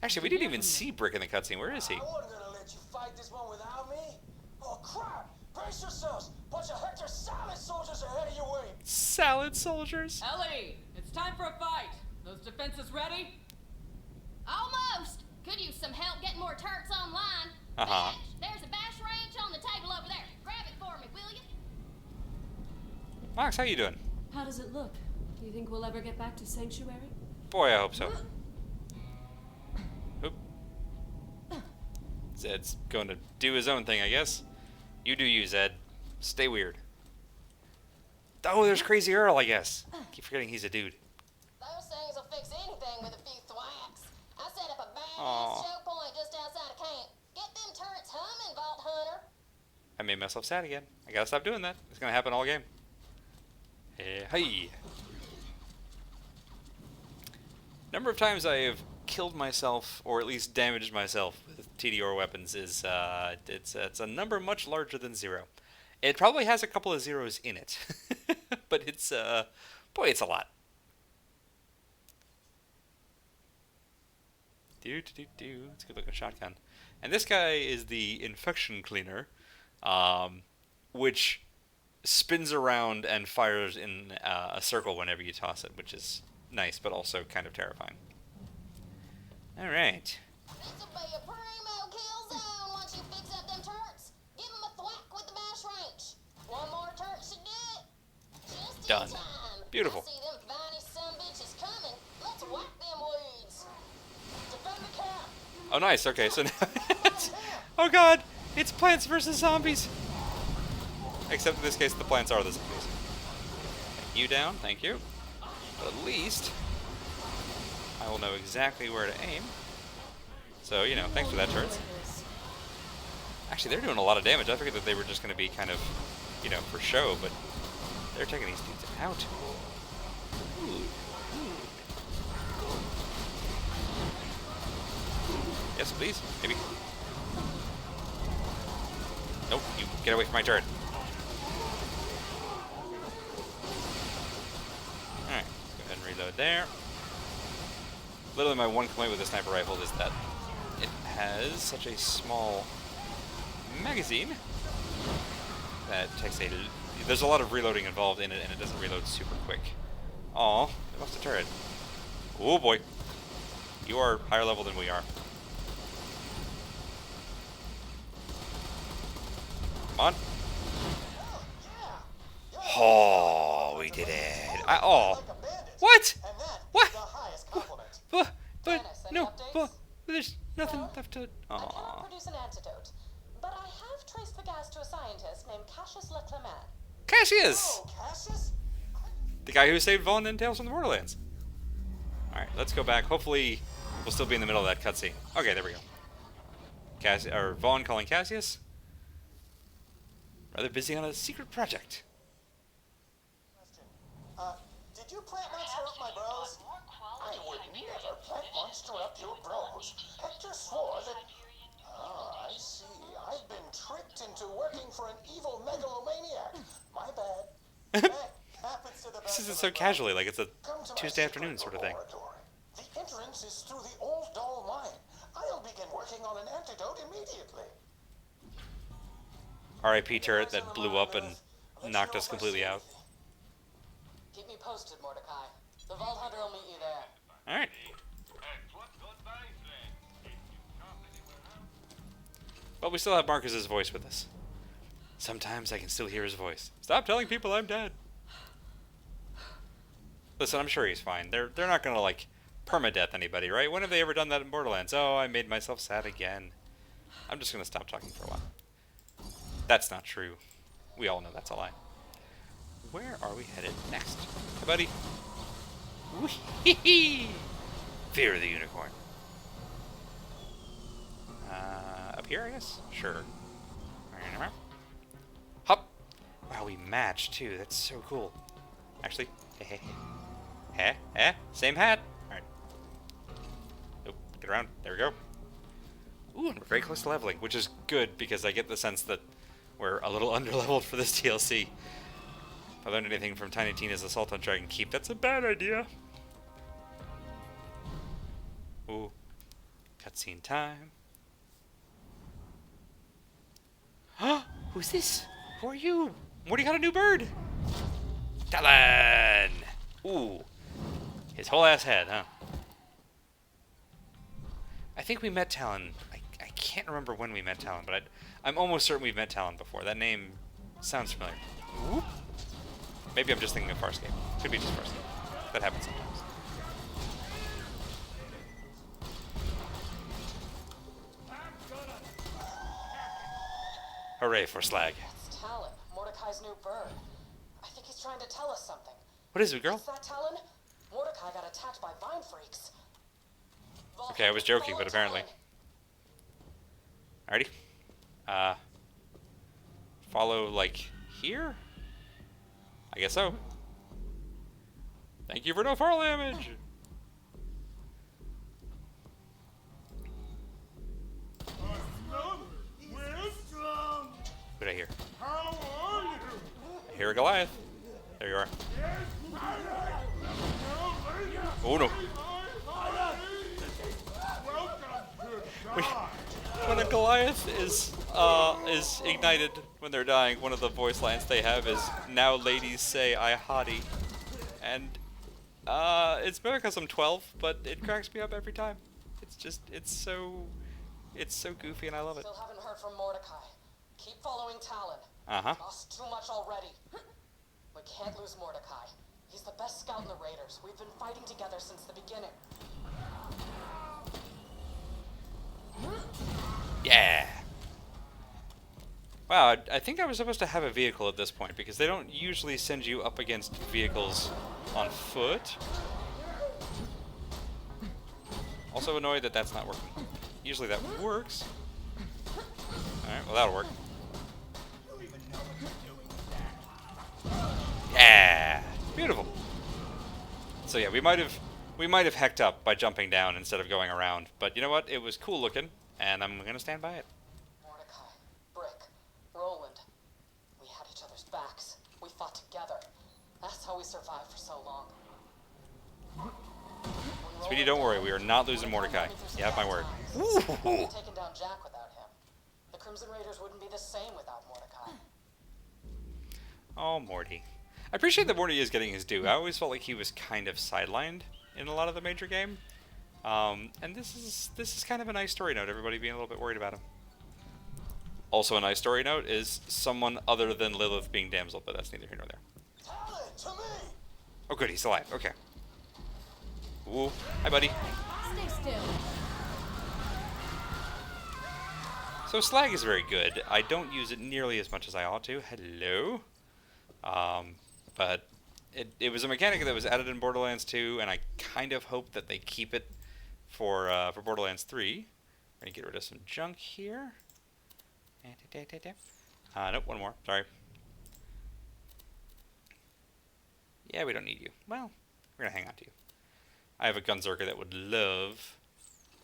Actually, we didn't even see Brick in the cutscene. Where is he? I wasn't gonna let you fight this one without me. Oh crap! Brace yourselves! Bunch of Hector salad soldiers ahead of your way. Salad soldiers. Ellie, it's time for a fight. Those defenses ready? Almost. Could use some help getting more turrets online. Uh-huh. Bash, there's a bash range on the table over there. Grab it for me, will you? Mox, how you doing? How does it look? Do you think we'll ever get back to Sanctuary? Boy, I hope so. Oop. Zed's going to do his own thing, I guess. You do you, Zed. Stay weird. Oh, there's Crazy Earl, I guess. Keep forgetting he's a dude. Those things will fix anything with a few thwacks. I set up a Aw. badass choke point just outside of camp. Get them turrets humming, Vault Hunter. I made myself sad again. I gotta stop doing that. It's gonna happen all game. Hey. Number of times I have killed myself, or at least damaged myself with TDR weapons is, it's a number much larger than 0. It probably has a couple of zeros in it, but it's, boy, it's a lot. It's a good looking shotgun. And this guy is the infection cleaner, which spins around and fires in a circle whenever you toss it, which is nice, but also kind of terrifying. Alright. This'll be a primo kill zone once you fix up them turrets. Give them a thwack with the bash range. One more turret should do it. Just Done. in time. Beautiful. I see them viney sumbitches coming. Let's whack them weeds. Defend the camp. Oh, nice. Okay, so now oh god, it's plants versus zombies. Except in this case, the plants are the zombies. Take you down, thank you. But at least I will know exactly where to aim. So, you know, thanks for that, turrets. Actually, they're doing a lot of damage. I figured that they were just going to be kind of, you know, for show, but they're taking these dudes out. Ooh. Yes, please. Maybe. Nope, you get away from my turret. Alright, let's go ahead and reload there. Literally my one complaint with the sniper rifle is that it has such a small magazine that takes a... There's a lot of reloading involved in it, and it doesn't reload super quick. Aw, I lost a turret. Oh boy. You are higher level than we are. Come on. Oh, we did it. Oh. What? What? But no, but there's nothing left to... I cannot Aww. produce an antidote, but I have traced the gas to a scientist named Cassius Leclermand. Cassius! Oh, Cassius? The guy who saved Vaughn and Tales from the Borderlands. Alright, let's go back. Hopefully, we'll still be in the middle of that cutscene. Okay, there we go. Vaughn calling Cassius. Rather busy on a secret project. Did you plant monster up my bros? I would never plant monster up your bros. Hector swore that... Ah, I see. I've been tricked into working for an evil megalomaniac. My bad. That happens to the He best says it of so us. casually, like it's a Come to my Tuesday secret afternoon sort of thing. laboratory. The entrance is through the old doll mine. I'll begin working on an antidote immediately. RIP turret that blew up and knocked us completely out. Keep me posted, Mordecai. The Vault Hunter will meet you there. Alright. But we still have Marcus's voice with us. Sometimes I can still hear his voice. Stop telling people I'm dead. Listen, I'm sure he's fine. They're not gonna like permadeath anybody, right? When have they ever done that in Borderlands? Oh, I made myself sad again. I'm just gonna stop talking for a while. That's not true. We all know that's a lie. Where are we headed next? Hey, buddy. Wee-hee-hee! Fear of the unicorn. Up here, I guess? Sure. Hop! Wow, we match, too. That's so cool. Actually, same hat. Alright. Nope, get around. There we go. Ooh, and we're very close to leveling, which is good because I get the sense that we're a little underleveled for this DLC. If I learned anything from Tiny Tina's Assault on Dragon Keep, that's a bad idea. Ooh. Cutscene time. Huh? Who's this? Who are you? Morty got a new bird! Talon! Ooh. His whole ass head, huh? I think we met Talon. I can't remember when we met Talon, but I'm almost certain we've met Talon before. That name sounds familiar. Whoop. Maybe I'm just thinking of Farscape. Could be just Farscape. That happens sometimes. Hooray for Slag. It's Talon, Mordecai's new bird. I think he's trying to tell us something. What is it, girl? Is that Talon? Mordecai got attacked by vine freaks. Okay, I was joking, but apparently. Alrighty. Follow, like, here? I guess so. Thank you for no fall damage! What did I hear? I hear a Goliath. There you are. Oh no. When a Goliath is ignited when they're dying, one of the voice lines they have is, "Now ladies say I hottie." And it's maybe because I'm 12, but it cracks me up every time. It's so goofy and I love it. Still haven't heard from Mordecai. Keep following Talon. Uh-huh. Lost too much already. We can't lose Mordecai. He's the best scout in the Raiders. We've been fighting together since the beginning. Yeah. Wow, I think I was supposed to have a vehicle at this point because they don't usually send you up against vehicles on foot. Also annoyed that that's not working. Usually that works. Alright, well that'll work. Yeah, beautiful. So yeah, we might have hecked up by jumping down instead of going around, but you know what? It was cool looking, and I'm gonna stand by it. Mordecai, Brick, Roland. We had each other's backs. We fought together. That's how we survived for so long. Speedy, don't worry. We are not losing Mordecai. You have my word. Ooh. Taken down Jack without him. The Crimson Raiders wouldn't be the same without Mordecai. Oh, Morty. I appreciate that Morty is getting his due. I always felt like he was kind of sidelined in a lot of the major game. And this is kind of a nice story note, everybody being a little bit worried about him. Also a nice story note is someone other than Lilith being damsel, but that's neither here nor there. Talon, to me! Oh good, he's alive. Okay. Ooh. Hi, buddy. Stay still. So Slag is very good. I don't use it nearly as much as I ought to. Hello. But it was a mechanic that was added in Borderlands 2, and I kind of hope that they keep it for Borderlands 3. We're gonna get rid of some junk here. Nope, one more. Sorry. Yeah, we don't need you. Well, we're gonna hang on to you. I have a Gunzerker that would love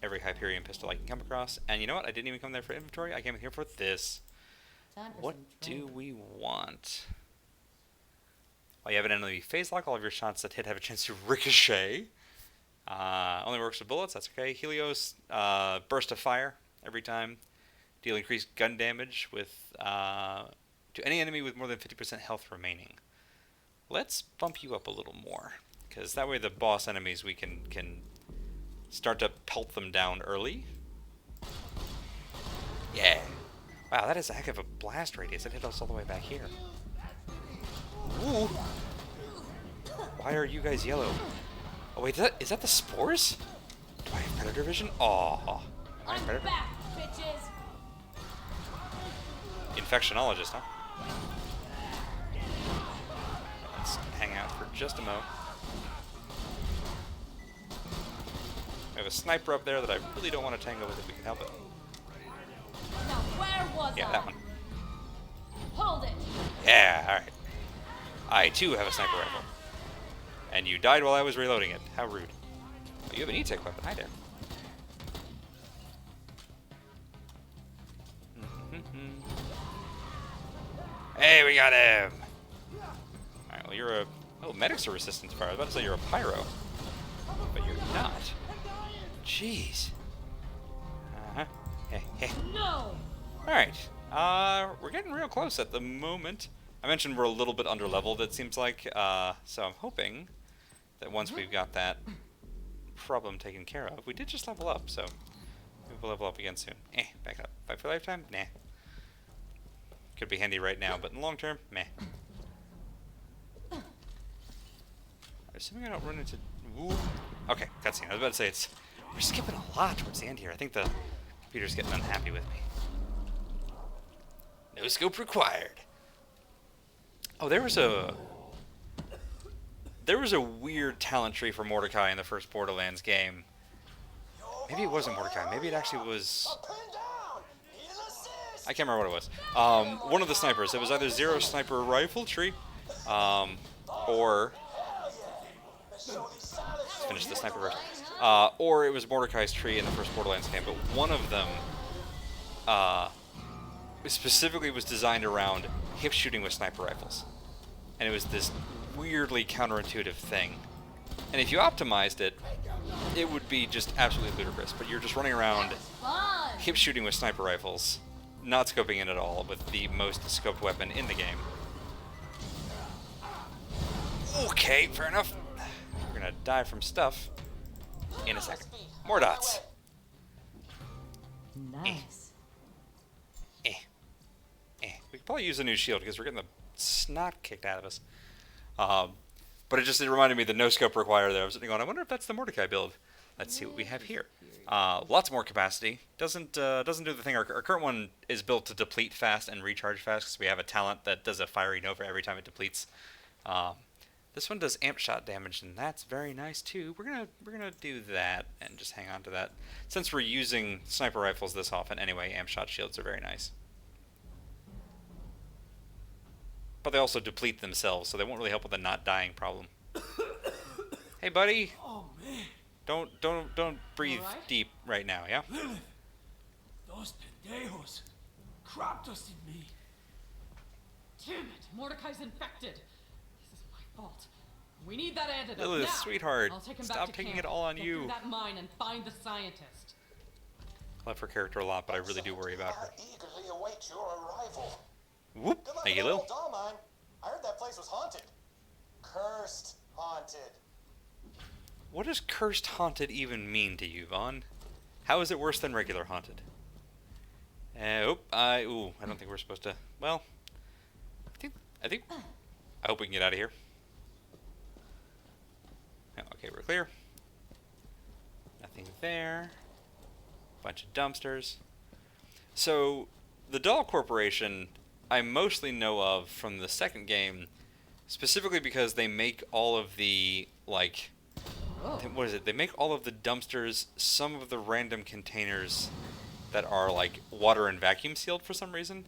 every Hyperion pistol I can come across. And you know what? I didn't even come there for inventory. I came in here for this. What do we want? While you have an enemy phase lock, all of your shots that hit have a chance to ricochet. Only works with bullets, that's okay. Helios, burst of fire every time. Deal increased gun damage with to any enemy with more than 50% health remaining. Let's bump you up a little more, because that way the boss enemies we can start to pelt them down early. Yeah. Wow, that is a heck of a blast radius. It hit us all the way back here. Ooh. Why are you guys yellow? Oh wait, is that the spores? Do I have predator vision? Oh, I have I'm predator. back, bitches. Infectionologist, huh? Let's hang out for just a moment. I have a sniper up there that I really don't want to tangle with if we can help it. Now where was Yeah, I? that one. Hold it. Yeah, alright. I too have a sniper rifle. And you died while I was reloading it. How rude. Oh, you have an E-Tech weapon. Hi there. Hey, we got him! Alright, well you're a... Oh, medics are resistant to fire. I was about to say you're a pyro. But you're not. Jeez. Uh-huh. Hey, hey. No. Alright. We're getting real close at the moment. I mentioned we're a little bit underleveled, it seems like. So I'm hoping that once we've got that problem taken care of, we did just level up, so maybe we'll level up again soon. Back up. Fight for lifetime? Nah. Could be handy right now, but in the long term, meh. I'm assuming I don't run into... Ooh. Okay, cutscene. I was about to say, we're skipping a lot towards the end here. I think the computer's getting unhappy with me. No scope required. Oh, there was a weird talent tree for Mordecai in the first Borderlands game. Maybe it wasn't Mordecai. Maybe it actually was... I can't remember what it was. One of the snipers. It was either Zero Sniper Rifle Tree, or... Let's finish the sniper first. Or it was Mordecai's tree in the first Borderlands game. But one of them specifically was designed around hip shooting with sniper rifles. And it was this weirdly counterintuitive thing. And if you optimized it, it would be just absolutely ludicrous. But you're just running around hip shooting with sniper rifles, not scoping in at all, with the most scoped weapon in the game. Okay, fair enough. We're gonna die from stuff in a second. More dots. Nice. We could probably use a new shield because we're getting the snot kicked out of us. But it reminded me of the no scope required there. I was sitting going, I wonder if that's the Mordecai build. Let's see what we have here. Lots more capacity. Doesn't do the thing. Our current one is built to deplete fast and recharge fast because we have a talent that does a fiery nova every time it depletes. This one does amp shot damage, and that's very nice too. We're gonna do that and just hang on to that. Since we're using sniper rifles this often anyway, amp shot shields are very nice. But they also deplete themselves, so they won't really help with the not dying problem. Hey, buddy. Oh man. Don't breathe deep right now, yeah? Lilith, those pendejos crop dusted me. Damn it! Mordecai's infected. This is my fault. We need that antidote Lilith, now. sweetheart, I'll take him stop back to taking camp, it all on get you. through that mine and find the scientist. I love her character a lot, but I really do worry about her. I eagerly await your arrival. Whoop! Good luck Thank with you, that Lil. old doll mine. I heard that place was haunted. Cursed haunted. What does cursed haunted even mean to you, Vaughn? How is it worse than regular haunted? I don't think we're supposed to. Well, I hope we can get out of here. Oh, okay, we're clear. Nothing there. Bunch of dumpsters. So, the Doll Corporation, I mostly know of from the second game, specifically because they make all of the, like, what is it? They make all of the dumpsters, some of the random containers that are, like, water and vacuum sealed for some reason.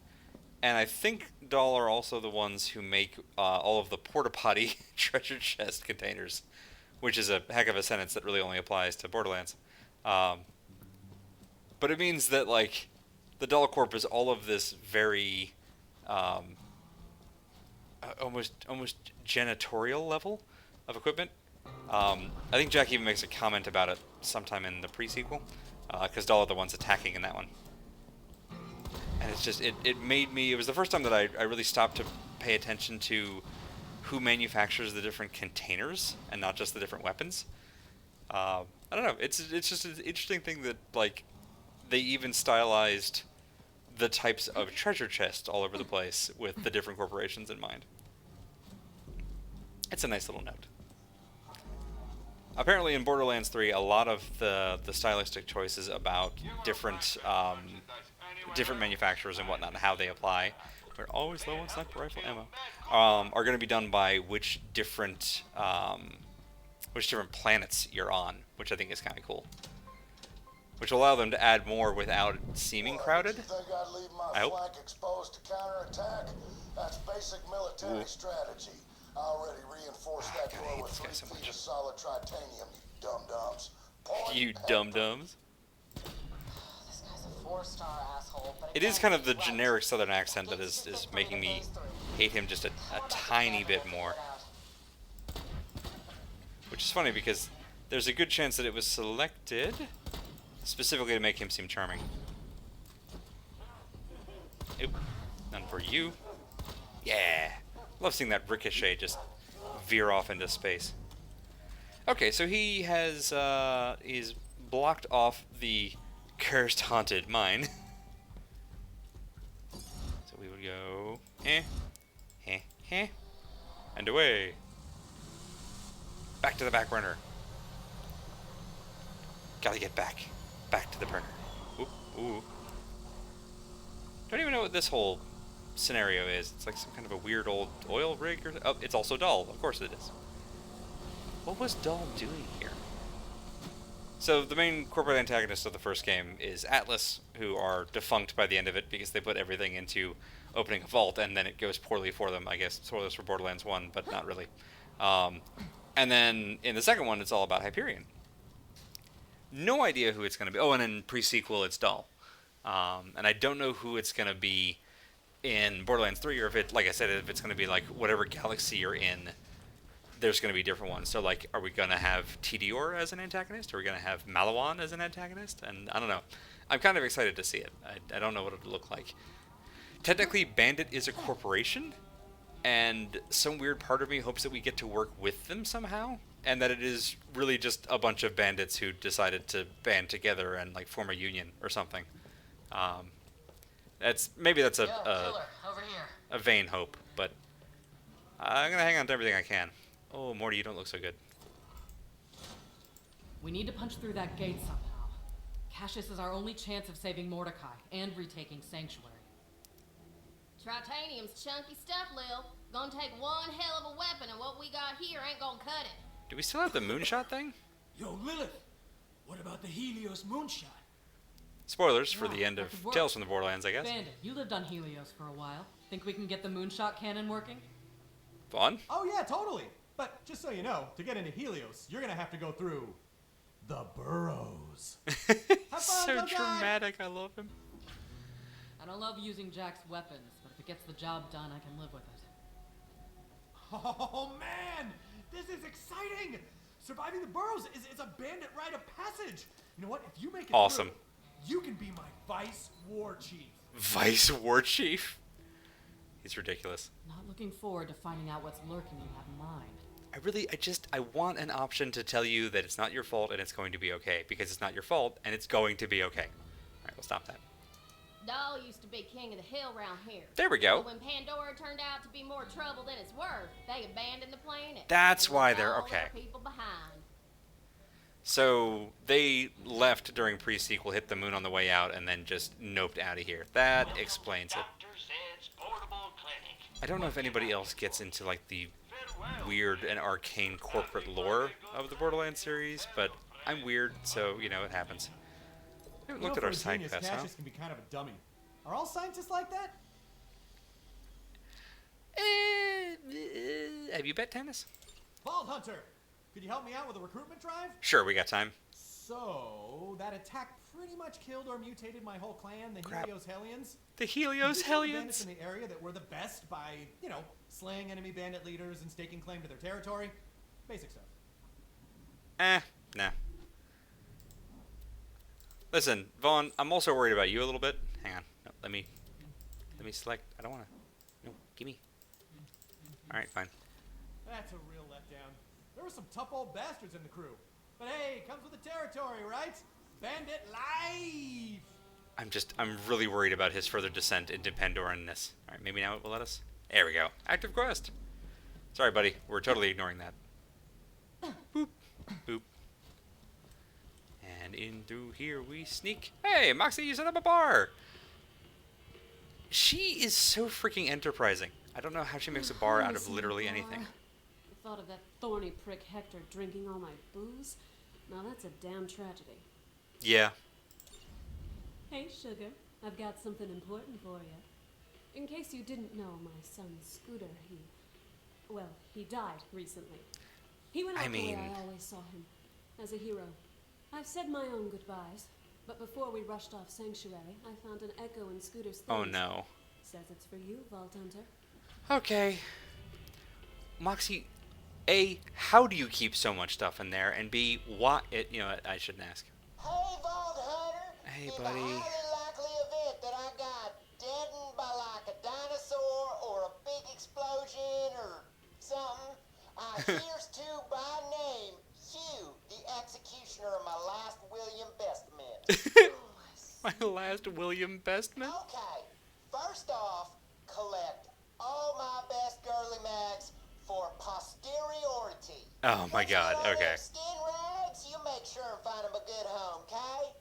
And I think Doll are also the ones who make all of the porta potty treasure chest containers, which is a heck of a sentence that really only applies to Borderlands. But it means that, like, the Doll Corp is all of this very almost janitorial level of equipment. I think Jack even makes a comment about it sometime in the pre-sequel, because Doll are the ones attacking in that one. And it's just, it made me, it was the first time that I really stopped to pay attention to who manufactures the different containers and not just the different weapons. I don't know, it's just an interesting thing that, like, they even stylized the types of treasure chests all over the place with the different corporations in mind. It's a nice little note. apparently in Borderlands 3, a lot of the stylistic choices about different different manufacturers and whatnot and how they apply, we're always low on sniper rifle ammo, are going to be done by which different planets you're on, which I think is kind of cool. Which will allow them to add more without seeming crowded. You think I'd leave my I hope. flank exposed to counterattack? That's basic military strategy. I already reinforced that God, I door hate with this guy 3 so feet much. of solid titanium, you dum-dums. Point You and dum-dums. This guy's a 4-star asshole, but It is again, kind of the he's right. generic southern accent that is making me hate him just a tiny bit more. Which is funny because there's a good chance that it was selected specifically to make him seem charming. Oop, none for you. Yeah! Love seeing that ricochet just veer off into space. Okay, so he has, he's blocked off the cursed haunted mine. So we would go, and away. Back to the back burner. Gotta get back to the burner. Ooh. Don't even know what this whole scenario is. It's like some kind of a weird old oil rig or... Oh, it's also Dahl. Of course it is. What was Dahl doing here? So the main corporate antagonist of the first game is Atlas, who are defunct by the end of it because they put everything into opening a vault and then it goes poorly for them. I guess spoilers for Borderlands 1, but not really. And then in the second one, it's all about Hyperion. No idea who it's going to be. Oh, and in pre-sequel, it's Dahl. And I don't know who it's going to be in Borderlands 3, or if it, like I said, if it's going to be like whatever galaxy you're in, there's going to be different ones. So, like, are we going to have Tediore as an antagonist? Are we going to have Malawan as an antagonist? And I don't know. I'm kind of excited to see it. I don't know what it'll look like. Technically, Bandit is a corporation, and some weird part of me hopes that we get to work with them somehow, and that it is really just a bunch of bandits who decided to band together and like form a union or something. That's Killer, over here. a vain hope, but I'm gonna hang on to everything I can. Oh, Morty, you don't look so good. We need to punch through that gate somehow. Cassius is our only chance of saving Mordecai and retaking Sanctuary. Tritanium's chunky stuff, Lil. Gonna take one hell of a weapon, and what we got here ain't gonna cut it. Do we still have the moonshot thing? Yo, Lilith, what about the Helios moonshot? Spoilers for the Yeah, end that of could work. Tales from the Borderlands, I guess. Bandit, you lived on Helios for a while. Think we can get the moonshot cannon working? Vaughn? Oh yeah, totally. But just so you know, to get into Helios, you're gonna have to go through the burrows. Have fun, So go die. dramatic, I love him. I don't love using Jack's weapons, but if it gets the job done, I can live with it. Oh man, this is exciting! Surviving the burrows is a bandit rite of passage. You know what? If you make it Awesome. through, you can be my vice war chief. Vice War Chief? He's ridiculous. Not looking forward to finding out what's lurking in that mine. I want an option to tell you that it's not your fault and it's going to be okay, because it's not your fault and it's going to be okay. Alright, we'll stop that. Doll used to be king of the hill round here. There we go. But when Pandora turned out to be more trouble than it's worth, they abandoned the planet. That's and why left they're all okay. their people behind. So they left during pre-sequel, hit the moon on the way out, and then just noped out of here. That explains it. I don't know if anybody else gets into like the weird and arcane corporate lore of the Borderlands series, but I'm weird, so you know it happens. We haven't looked at for our a side genius, quests, huh? Cassius can be kind of a dummy. Are all scientists like that? Have you bet tennis? Vault Hunter, could you help me out with a recruitment drive? Sure, we got time. So, that attack pretty much killed or mutated my whole clan, the Crap. Helios Hellions. The Helios Did you know the bandits Hellions. in the area that were the best by, you know, slaying enemy bandit leaders and staking claim to their territory? Basic stuff. Nah. Listen, Vaughn, I'm also worried about you a little bit. Hang on. No, let me select. I don't want to. No, gimme. Alright, fine. That's a real letdown. There were some tough old bastards in the crew. But hey, comes with the territory, right? Bandit life! I'm really worried about his further descent into Pandoranness. Alright, maybe now it will let us. There we go. Active quest. Sorry, buddy. We're totally ignoring that. Boop. Boop. And in through here we sneak. Hey, Moxie, you set up a bar! She is so freaking enterprising. I don't know how she makes a bar out of literally anything. The thought of that thorny prick Hector drinking all my booze? Now that's a damn tragedy. Yeah. Hey, sugar. I've got something important for you. In case you didn't know, my son Scooter, he died recently. He went out the way I always saw him, as a hero. I've said my own goodbyes, but before we rushed off Sanctuary, I found an echo in Scooter's things. Oh no. Says it's for you, Vault Hunter. Okay. Moxie, A, how do you keep so much stuff in there? And B, what? You know what? I shouldn't ask. Hey, Vault Hunter. Hey, in buddy. the highly likely event that I got deadened by like a dinosaur or a big explosion or something, here's to by name you, the executioner of my last William Bestman. My last William Bestman? Okay, first off, collect all my best girly mags for posteriority. Oh my god, Once you get all okay. them skin rags, you make sure and find them a good home, okay?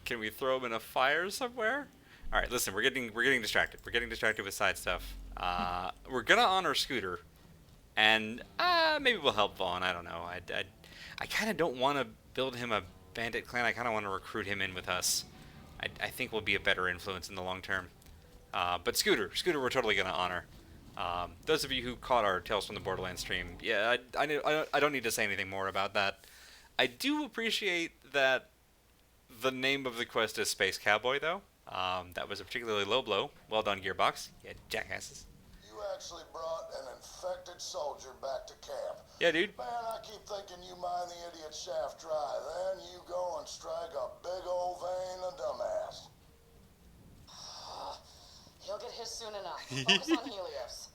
Can we throw him in a fire somewhere? Alright, listen, we're getting distracted. We're getting distracted with side stuff. We're gonna honor Scooter. And maybe we'll help Vaughn, I don't know. I kinda don't wanna build him a bandit clan, I kinda wanna recruit him in with us. I think we'll be a better influence in the long term. But Scooter we're totally gonna honor. Those of you who caught our Tales from the Borderlands stream, yeah, I don't need to say anything more about that. I do appreciate that the name of the quest is Space Cowboy, though. That was a particularly low blow. Well done, Gearbox. Yeah, jackasses. You actually brought an infected soldier back to camp. Yeah, dude. Man, I keep thinking you mine the idiot shaft dry. Then you go and strike a big old vein of dumbass. He'll get his soon enough. Focus on Helios.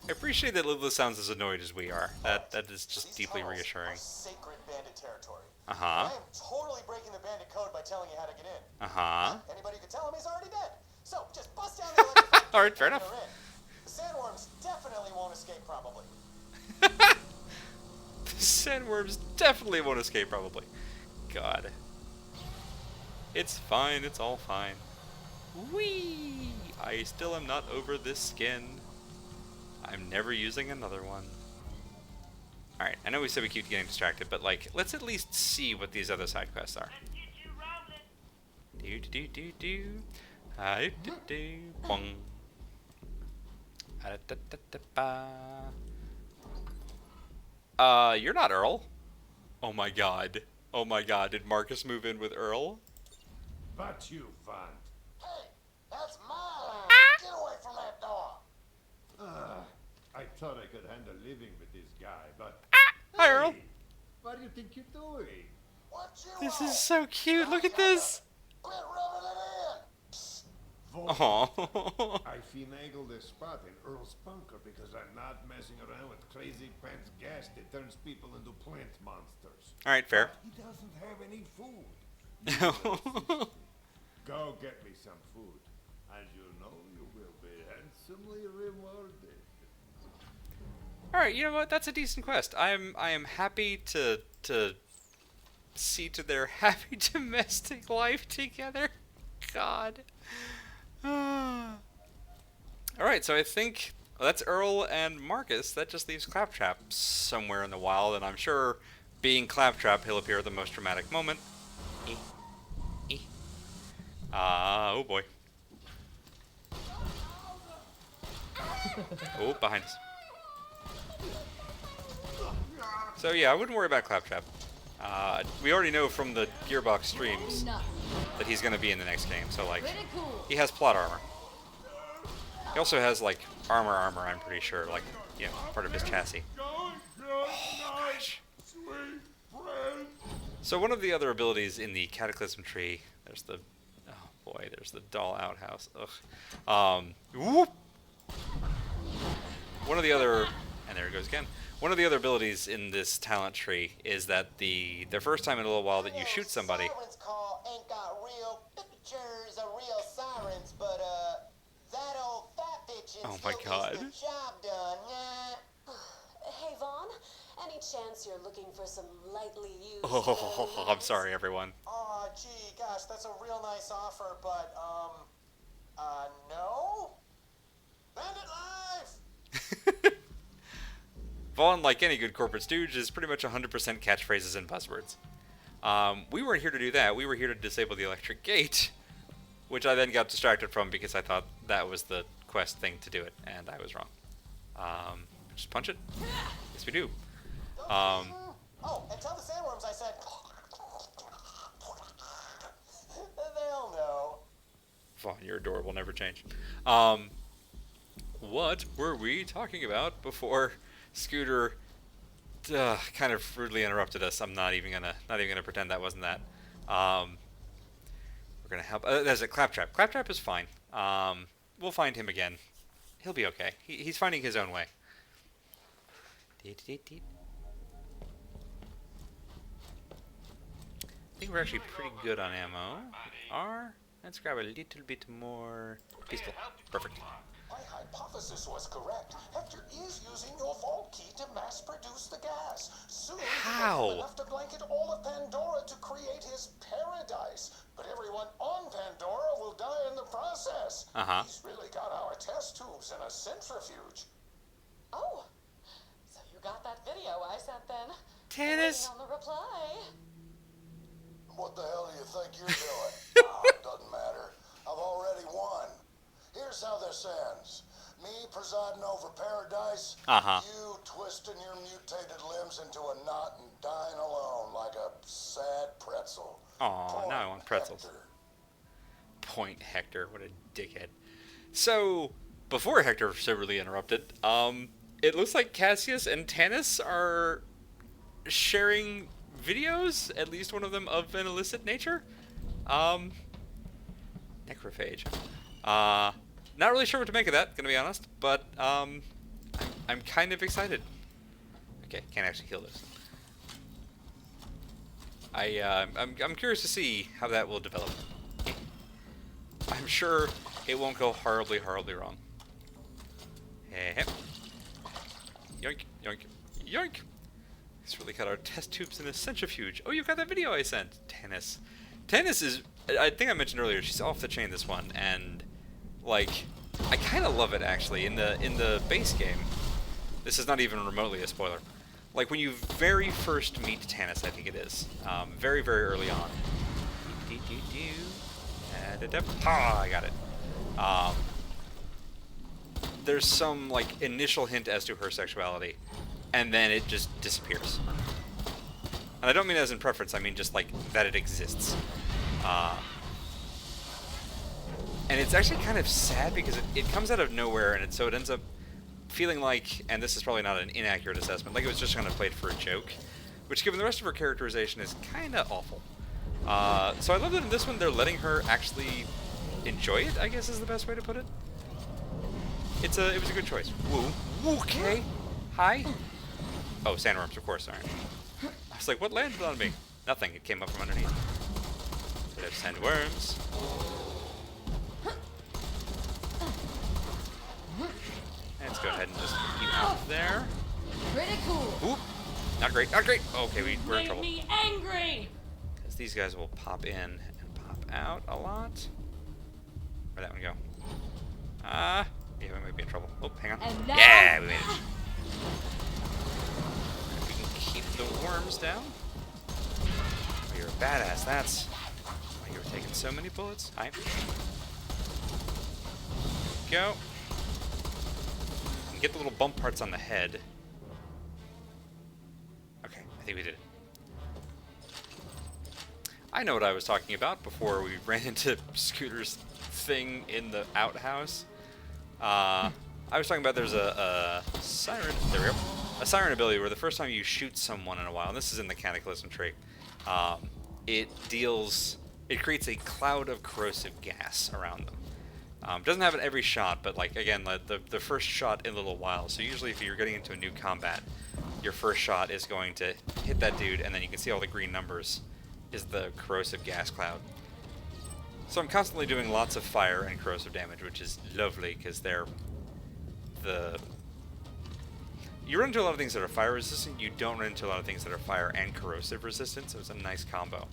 I appreciate that Lilith sounds as annoyed as we are. That is just deeply reassuring. Sacred bandit territory. Uh-huh. I am totally breaking the bandit code by telling you how to get in. Uh-huh. Anybody who could tell him he's already dead. So just bust down the electric. Alright, fair enough. The sandworms definitely won't escape, probably. The sandworms definitely won't escape, probably. God. It's fine, it's all fine. Whee! I still am not over this skin. I'm never using another one. Alright, I know we said we keep getting distracted, but like, let's at least see what these other side quests are. Do do do do do. Do do bong. You're not Earl. Oh my god. Oh my god, did Marcus move in with Earl? But you, Vaughn. Hey, that's my line. Get away from that door. I thought I could handle living with this guy, but... Hi, Earl. What do you think you're doing? What you This want? is so cute. Look at this. Quit rubbing it in. Oh. I finagled this spot in Earl's bunker because I'm not messing around with crazy pants gas that turns people into plant monsters. All right, fair. He doesn't have any food. No. Go get me some food, and you know you will be handsomely rewarded. All right, you know what? That's a decent quest. I am happy to see to their happy domestic life together. God. All right, so I think that's Earl and Marcus. That just leaves Claptrap somewhere in the wild, and I'm sure, being Claptrap, he'll appear at the most dramatic moment. Oh boy. Oh, behind us. So yeah, I wouldn't worry about Claptrap. We already know from the Gearbox streams that he's going to be in the next game, so like, he has plot armor. He also has like armor, I'm pretty sure, like, you know, part of his chassis. Oh, gosh. So one of the other abilities in the Cataclysm tree, there's the, oh boy, there's the doll outhouse. Ugh. Whoop. One of the other, and there it goes again. One of the other abilities in this talent tree is that the first time in a little while that you shoot somebody. Siren's call ain't got real pictures of real sirens, but that old fat bitch Oh my God. gets the job done. Hey, Vaughn. Any chance you're looking for some lightly used... Oh, I'm sorry, everyone. Aw, gee, gosh, that's a real nice offer, but, no? Bandit Life! Vaughn, like any good corporate stooge, is pretty much 100% catchphrases and buzzwords. We weren't here to do that. We were here to disable the electric gate, which I then got distracted from because I thought that was the quest thing to do it, and I was wrong. Just punch it? Yes, we do. Oh, and tell the sandworms I said... They'll know. Vaughn, you're adorable, never change. What were we talking about before Scooter kind of rudely interrupted us? I'm not even gonna pretend that wasn't that. We're gonna help. There's a Claptrap. Claptrap is fine. We'll find him again. He'll be okay. He's finding his own way. I think we're actually pretty good on ammo. Let's grab a little bit more pistol. Perfect. My hypothesis was correct. Hector is using your vault key to mass produce the gas. Soon How? he'll have to blanket all of Pandora to create his paradise. But everyone on Pandora will die in the process. He's really got our test tubes in a centrifuge. Oh, so you got that video I sent then? Tennis. Waiting on the reply. What the hell do you think you're doing? It doesn't matter. I've already won. Here's how this ends. Me presiding over paradise, you twisting your mutated limbs into a knot and dying alone like a sad pretzel. Aw, now I want pretzels. Hector. Point Hector, what a dickhead. So, before Hector severely interrupted, it looks like Cassius and Tannis are sharing videos, at least one of them of an illicit nature. Necrophage. Not really sure what to make of that, gonna be honest, but I'm kind of excited. Okay, can't actually heal this. I'm curious to see how that will develop. I'm sure it won't go horribly wrong. Hey, yoink, yoink, yoink. Let's really cut our test tubes in a centrifuge. Oh, you've got that video I sent. Tannis. Tannis is, I think I mentioned earlier, she's off the chain this one, and like, I kind of love it actually. In the base game, this is not even remotely a spoiler. Like when you very first meet Tannis, I think it is, very early on. I got it. There's some like initial hint as to her sexuality, and then it just disappears. And I don't mean as in preference, I mean just like that it exists. And it's actually kind of sad because it comes out of nowhere, and so it ends up feeling like, and this is probably not an inaccurate assessment, like it was just kind of played for a joke, which given the rest of her characterization is kind of awful. So I love that in this one they're letting her actually enjoy it, I guess is the best way to put it. It was a good choice. Woo. Okay. Hi. Oh, sandworms, of course, sorry. I was like, what landed on me? Nothing, it came up from underneath. Bit of sandworms. Let's go ahead and just keep you out there. Pretty cool. Oop. Not great, not great. Okay, we're in trouble. Made me angry. Because these guys will pop in and pop out a lot. Where'd that one go? Yeah, we might be in trouble. Oh, hang on. And now, yeah, we made it. If we can keep the worms down. Oh, you're a badass, that's why you were taking so many bullets. Hi. Go. Get the little bump parts on the head. Okay, I think we did it. I know what I was talking about before we ran into Scooter's thing in the outhouse. I was talking about there's a siren. There we go. A siren ability where the first time you shoot someone in a while, and this is in the Cataclysm trait, it creates a cloud of corrosive gas around them. Doesn't have it every shot, but like again, the first shot in a little while. So usually, if you're getting into a new combat, your first shot is going to hit that dude, and then you can see all the green numbers is the corrosive gas cloud. So I'm constantly doing lots of fire and corrosive damage, which is lovely because they're you run into a lot of things that are fire resistant. You don't run into a lot of things that are fire and corrosive resistant, so it's a nice combo.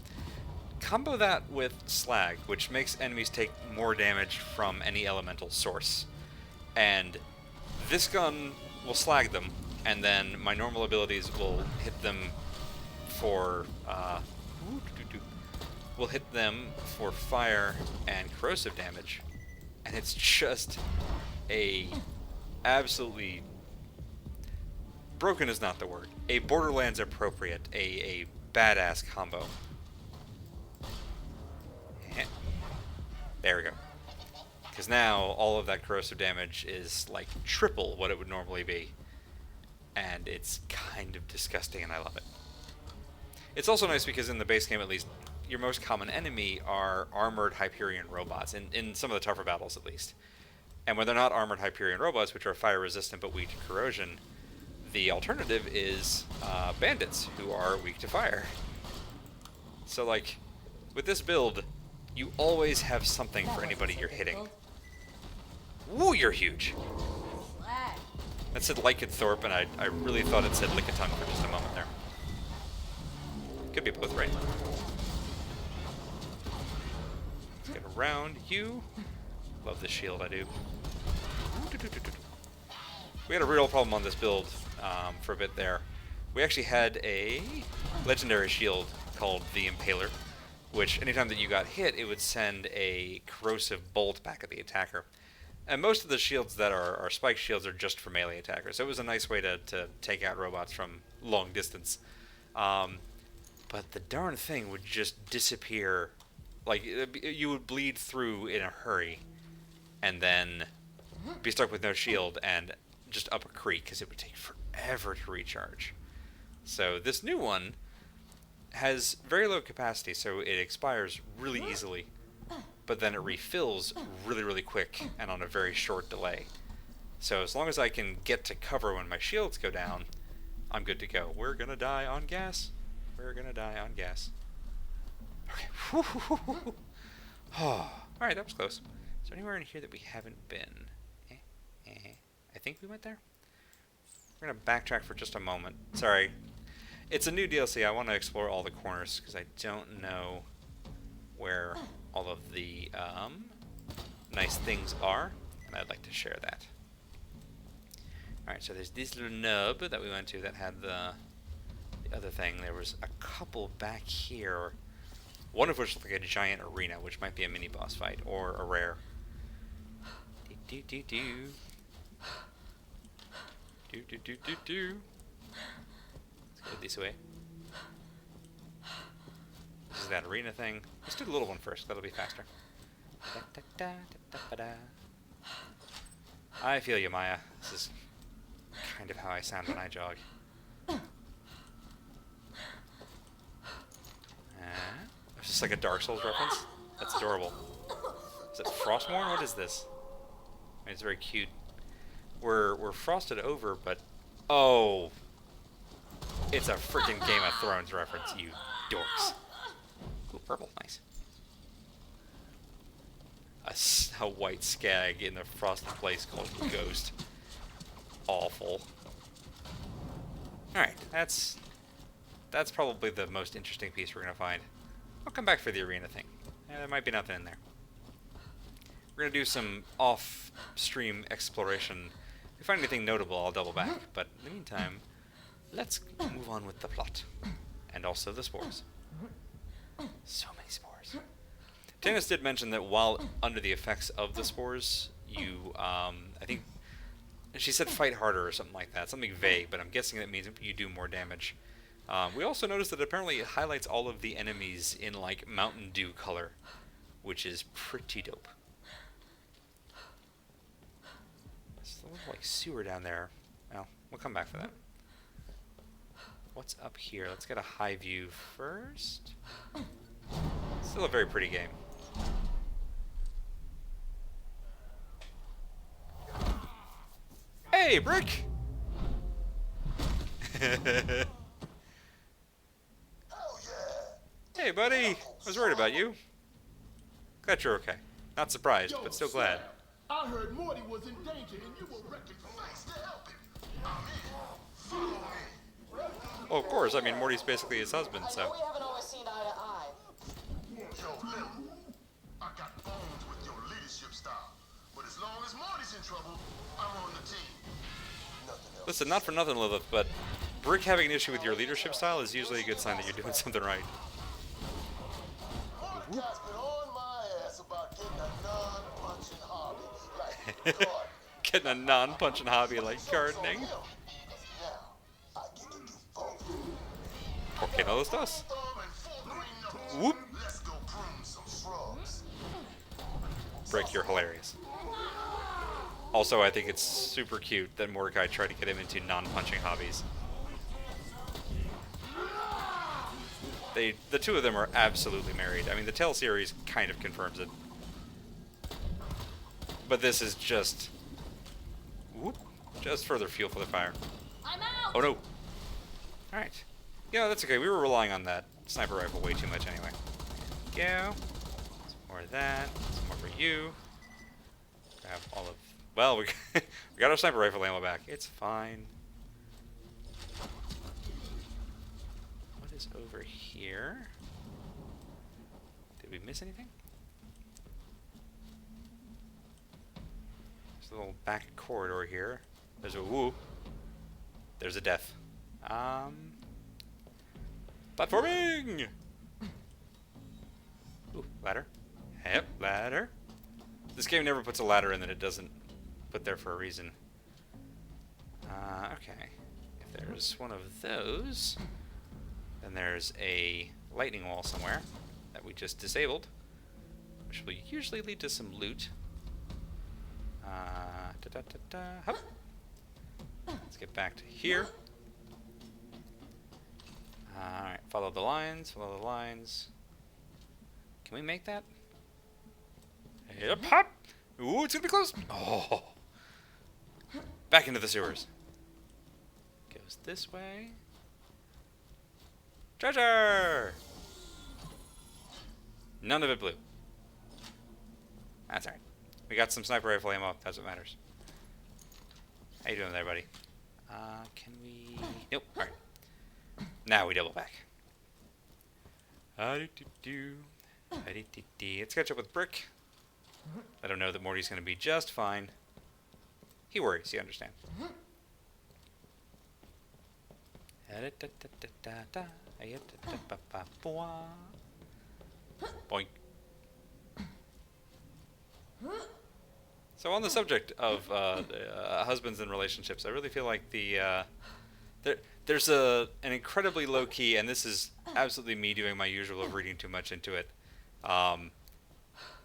Combo that with slag, which makes enemies take more damage from any elemental source. And this gun will slag them, and then my normal abilities will hit them for fire and corrosive damage, and it's just a absolutely broken is not the word. A Borderlands appropriate, a badass combo. There we go. Because now all of that corrosive damage is like triple what it would normally be. And it's kind of disgusting, and I love it. It's also nice because in the base game, at least, your most common enemy are armored Hyperion robots, in some of the tougher battles at least. And when they're not armored Hyperion robots, which are fire resistant but weak to corrosion, the alternative is bandits, who are weak to fire. So, like, with this build, you always have something for anybody you're hitting. Woo, you're huge! That said Lycanthorpe, and I really thought it said Lickitung for just a moment there. Could be both right. Let's get around you. Love this shield, I do. We had a real problem on this build for a bit there. We actually had a legendary shield called the Impaler, which anytime that you got hit, it would send a corrosive bolt back at the attacker. And most of the shields that are spike shields are just for melee attackers, so it was a nice way to take out robots from long distance. But the darn thing would just disappear. Like, you would bleed through in a hurry, and then be stuck with no shield and just up a creek, because it would take forever to recharge. So this new one has very low capacity, so it expires really easily, but then it refills really, really quick and on a very short delay. So as long as I can get to cover when my shields go down, I'm good to go. We're gonna die on gas. We're gonna die on gas. Okay. Oh, alright, that was close. Is there anywhere in here that we haven't been? I think we went there? We're gonna backtrack for just a moment. Sorry. It's a new DLC. I want to explore all the corners, because I don't know where all of the nice things are, and I'd like to share that. Alright, so there's this little nub that we went to that had the other thing. There was a couple back here, one of which looked like a giant arena, which might be a mini boss fight or a rare. Do do do do do do do do. Let's go this way. This is that arena thing. Let's do the little one first. That'll be faster. Da, da, da, da, da, da. I feel you, Maya. This is kind of how I sound when I jog. Is this like a Dark Souls reference? That's adorable. Is it Frostmourne? What is this? I mean, it's very cute. We're frosted over, but oh, it's a freaking Game of Thrones reference, you dorks. Ooh, purple, nice. A white skag in a frosted place called Ghost. Awful. Alright, that's probably the most interesting piece we're gonna find. I'll come back for the arena thing. There might be nothing in there. We're gonna do some off-stream exploration. If we find anything notable, I'll double back. But in the meantime, let's move on with the plot. And also the spores. So many spores. Tannis did mention that while under the effects of the spores, you, I think, she said fight harder or something like that. Something vague, but I'm guessing that means you do more damage. We also noticed that apparently it highlights all of the enemies in, like, Mountain Dew color, which is pretty dope. There's a little, like, sewer down there. Well, we'll come back for that. What's up here? Let's get a high view first. Still a very pretty game. Hey, Brick! Hey, buddy! I was worried about you. Glad you're okay. Not surprised, but still glad. I heard Morty was in danger and you were recognized to help him. I'm in. Well, of course. I mean, Morty's basically his husband, I so. know we haven't always seen eye to eye. Yo, Lilith, I got bones with your leadership style. But as long as Marty's in trouble, I'm on the team. Nothing else. Listen, not for nothing, Lilith, but Brick having an issue with your leadership style is usually a good sign that you're doing something right. Mordecai's been on my ass about getting a non-punching hobby like gardening. Getting a non-punching hobby like gardening. Now, I get to do both. ¿Por qué no los dos? Thumb and full green knuckles. Whoop. Let's go prune some shrubs. Brick, you're hilarious. Also, I think it's super cute that Mordecai tried to get him into non-punching hobbies. The two of them are absolutely married. I mean, the Tale series kind of confirms it. But this is just... Whoop, just further fuel for the fire. I'm out! Oh no. Alright. Yeah, that's okay. We were relying on that sniper rifle way too much anyway. Go. Some more of that. Some more for you. Grab all of... Well, we got our sniper rifle ammo back. It's fine. What is over here? Did we miss anything? There's a little back corridor here. There's a woo. There's a death. Platforming! Ooh, ladder. Yep, ladder. This game never puts a ladder in that it doesn't put there for a reason. Okay. If there's one of those, then there's a lightning wall somewhere that we just disabled, which will usually lead to some loot. Hup. Let's get back to here. Alright, follow the lines, follow the lines. Can we make that? Yep, hop! Ooh, it's gonna be close! Oh! Back into the sewers. Goes this way. Treasure! None of it blue. That's alright. We got some sniper rifle ammo, that's what matters. How you doing there, buddy? Can we... Nope, alright. Now we double back. Let's catch up with Brick. Let him know that Morty's going to be just fine. He worries, you understand. Boink. So on the subject of husbands and relationships, I really feel like there's an incredibly low-key, and this is absolutely me doing my usual of reading too much into it.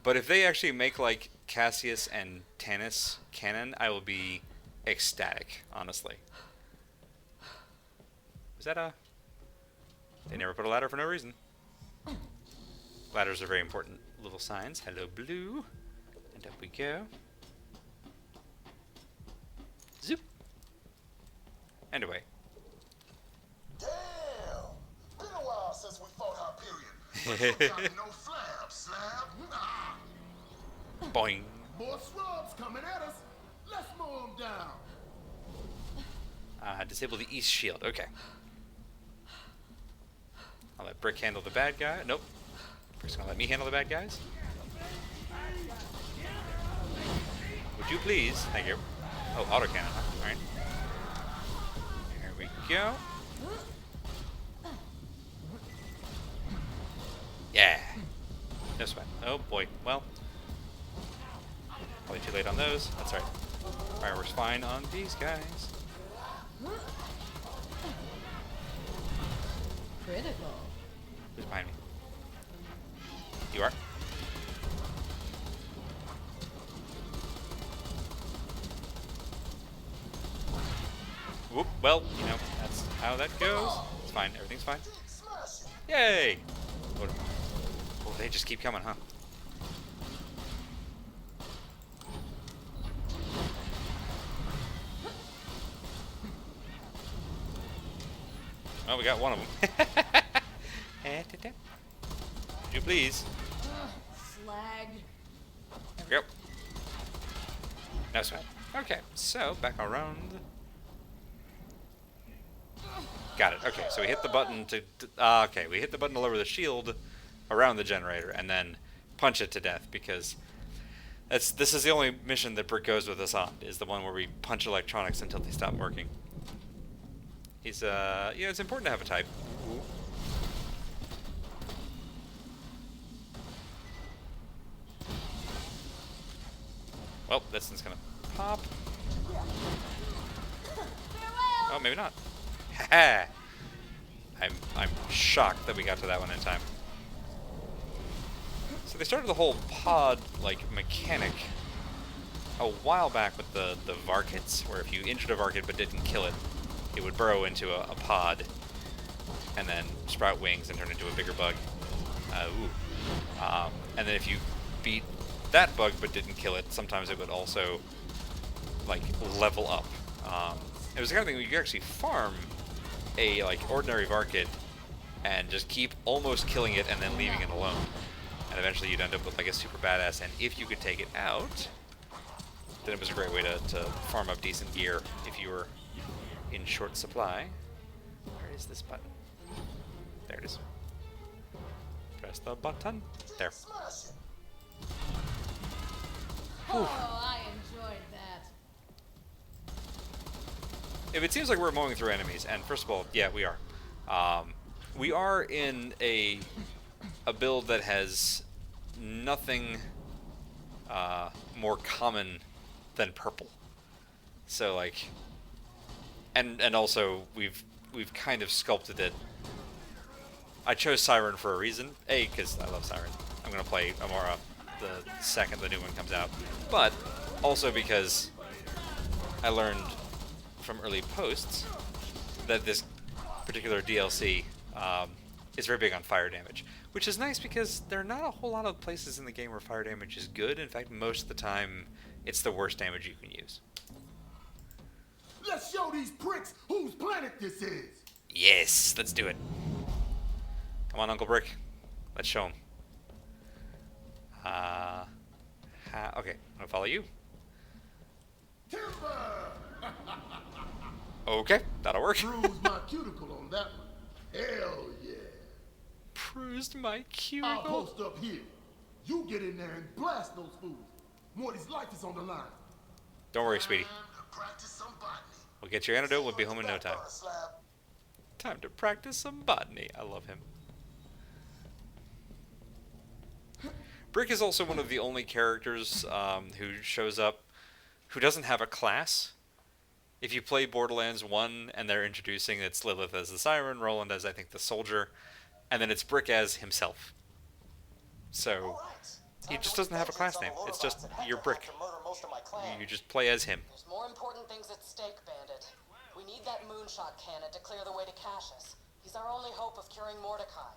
But if they actually make like Cassius and Tanis canon, I will be ecstatic, honestly. Was that a... They never put a ladder for no reason. Ladders are very important little signs. Hello, blue. And up we go. Zoop. And away. Damn! Been a while since we fought Hyperion. But you got no flab, slab. Ah. Boing. More swabs coming at us. Let's mow them down. Disable the east shield. Okay. I'll let Brick handle the bad guy. Nope. Brick's gonna let me handle the bad guys. Would you please? Thank you. Oh, autocannon, huh? Alright. Here we go. Yeah. No sweat. Oh boy. Well. Probably too late on those. That's alright. Fireworks fine on these guys. Critical. Who's behind me? You are? Whoop. Well, you know, that's how that goes. It's fine. Everything's fine. Yay! Oh, they just keep coming, huh? Oh, we got one of them. Would you please? Slag. There we go. No sweat. Okay, so back around. Got it. Okay, so we hit the button to okay, we hit the button to lower the shield around the generator, and then punch it to death, because this is the only mission that Brick goes with us on, is the one where we punch electronics until they stop working. He's it's important to have a type. Well, this one's gonna pop. Oh, maybe not. Haha. I'm shocked that we got to that one in time. So they started the whole pod like mechanic a while back with the Varkets, where if you injured a Varket but didn't kill it, it would burrow into a pod and then sprout wings and turn into a bigger bug. And then if you beat that bug but didn't kill it, sometimes it would also like level up. It was the kind of thing where you could actually farm a like ordinary Varket and just keep almost killing it and then leaving it alone. And eventually you'd end up with like a super badass, and if you could take it out, then it was a great way to farm up decent gear if you were in short supply. Where is this button? There it is. Press the button. There. Oh, I enjoyed that. If it seems like we're mowing through enemies, and first of all, yeah, we are. We are in a build that has nothing more common than purple. So like, and also we've kind of sculpted it. I chose Siren for a reason. A, because I love Siren. I'm gonna play Amara the second the new one comes out, but also because I learned from early posts that this particular DLC is very big on fire damage, which is nice because there are not a whole lot of places in the game where fire damage is good. In fact, most of the time, it's the worst damage you can use. Let's show these pricks whose planet this is. Yes, let's do it. Come on, Uncle Brick. Let's show him. Okay, I'm gonna follow you. Timber! Okay, that'll work. Bruise my cuticle on that one. Hell yeah. Bruised my I'll cuticle. post up here. You get in there and blast those fools. Morty's life is on the line. Don't worry, sweetie. Practice some botany. We'll get your antidote. We'll be home in no time. Time to practice some botany. I love him. Brick is also one of the only characters who shows up who doesn't have a class. If you play Borderlands 1 and they're introducing, it's Lilith as the Siren, Roland as, I think, the Soldier, and then it's Brick as himself. So, he just doesn't have a class name. It's just, you're Brick. You just play as him. There's more important things at stake, Bandit. We need that moonshot cannon to clear the way to Cassius. He's our only hope of curing Mordecai.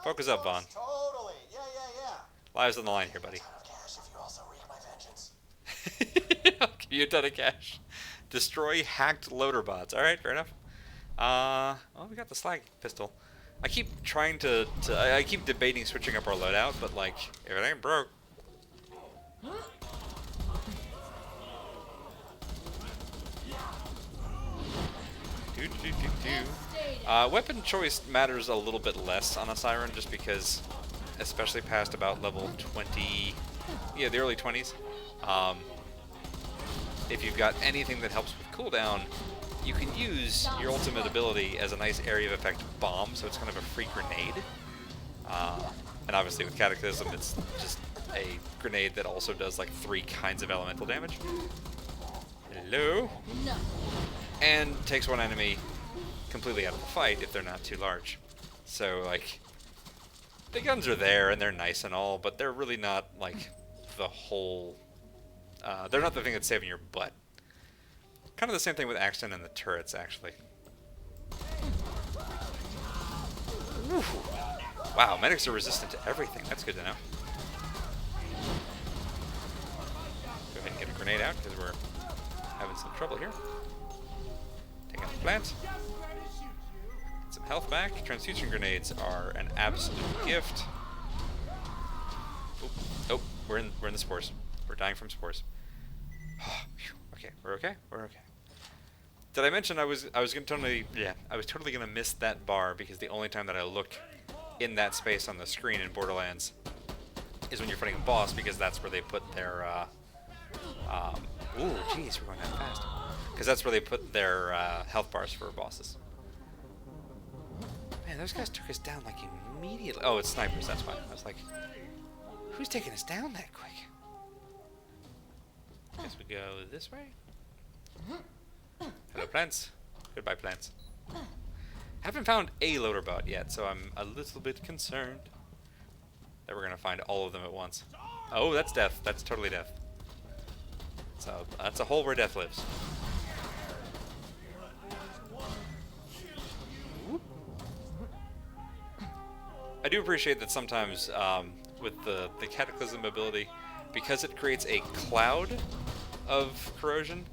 Focus up, Vaughn. Totally. Yeah. Lives on the line here, buddy. Cash if you also read my vengeance. I'll give you a ton of cash. Destroy hacked loader bots. Alright, fair enough. Well, we got the slag pistol. I keep trying I keep debating switching up our loadout, but like, if it ain't broke. Weapon choice matters a little bit less on a Siren, just because, especially past about level 20, yeah, the early 20s, if you've got anything that helps with cooldown, you can use your ultimate ability as a nice area of effect bomb, so it's kind of a free grenade. And obviously with Cataclysm, it's just a grenade that also does like 3 kinds of elemental damage. Hello? No. And takes one enemy completely out of the fight if they're not too large. So, like, the guns are there and they're nice and all, but they're really not, like, the whole... they're not the thing that's saving your butt. Kind of the same thing with Axton and the turrets, actually. Oof. Wow, medics are resistant to everything. That's good to know. Go ahead and get a grenade out, because we're having some trouble here. Take out the plant. Get some health back. Transfusion grenades are an absolute gift. Oh, we're in the spores. We're dying from spores. Okay, we're okay. We're okay. Did I mention I was gonna totally gonna miss that bar because the only time that I look in that space on the screen in Borderlands is when you're fighting a boss, because that's where they put their ooh, jeez, we're going that fast. Because that's where they put their health bars for bosses. Man, those guys took us down like immediately. Oh, it's snipers, that's why. I was like, who's taking us down that quick? Guess we go this way. Hello, plants. Goodbye, plants. Haven't found a loader bot yet, so I'm a little bit concerned that we're gonna find all of them at once. Oh, that's death. That's totally death. So that's a hole where death lives. I do appreciate that sometimes with the Cataclysm ability, because it creates a cloud of corrosion,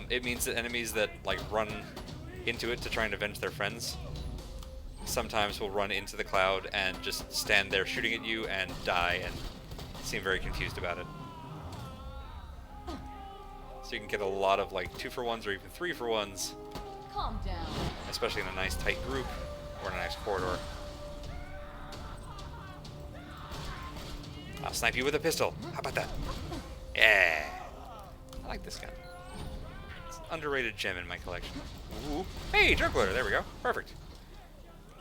it means that enemies that like run into it to try and avenge their friends sometimes will run into the cloud and just stand there shooting at you and die and seem very confused about it. So you can get a lot of like 2-for-1s or even 3-for-1s. Calm down. Especially in a nice tight group or in a nice corridor. I'll snipe you with a pistol. How about that? Yeah. I like this gun. It's an underrated gem in my collection. Ooh. Hey, drug loader. There we go. Perfect.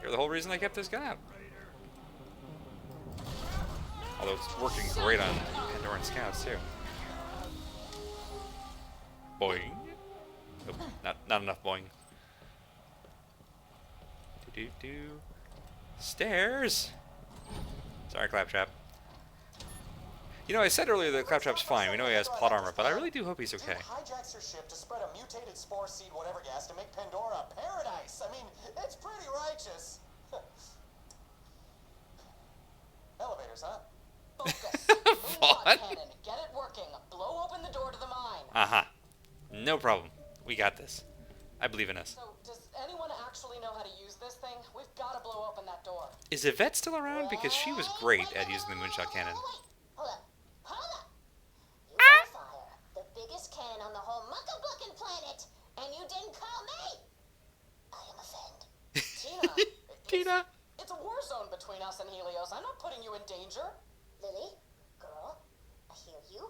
You're the whole reason I kept this gun out. Although it's working great on Pandoran scouts too. Boing. Nope, not enough boing. Do. Stairs. Sorry, Claptrap. You know, I said earlier that Claptrap's fine. We know he has plot armor, but I really do hope he's okay. Hijacks your ship to spread a mutated spore seed whatever gas to make Pandora a paradise. I mean, it's pretty righteous. Elevators, huh? Focus. What? Cannon. Get it working. Blow open the door to the mine. Uh-huh. No problem. We got this. I believe in us. So, does anyone actually know how to use this thing? We've got to blow open that door. Is Yvette still around? Because she was great at using the moonshot cannon. Hold up. You got a fire. The biggest cannon on the whole muckabucking planet. And you didn't call me. I am offended. Tina. Tina. It's a war zone between us and Helios. I'm not putting you in danger. Lily, girl, I hear you.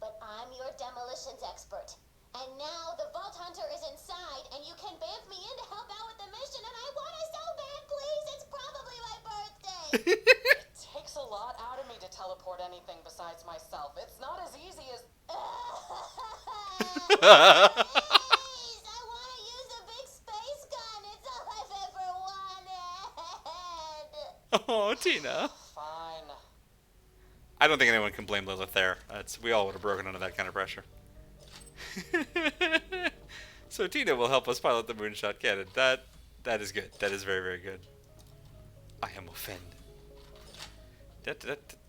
But I'm your demolitions expert. And now the Vault Hunter is inside, and you can bamf me in to help out with the mission, and I want it so bad, please! It's probably my birthday! It takes a lot out of me to teleport anything besides myself. It's not as easy as... Please! I want to use a big space gun! It's all I've ever wanted! Oh, Tina. Fine. I don't think anyone can blame Lilith there. We all would have broken under that kind of pressure. So Tina will help us pilot the moonshot cannon. That is good. That is very, very good. I am offended.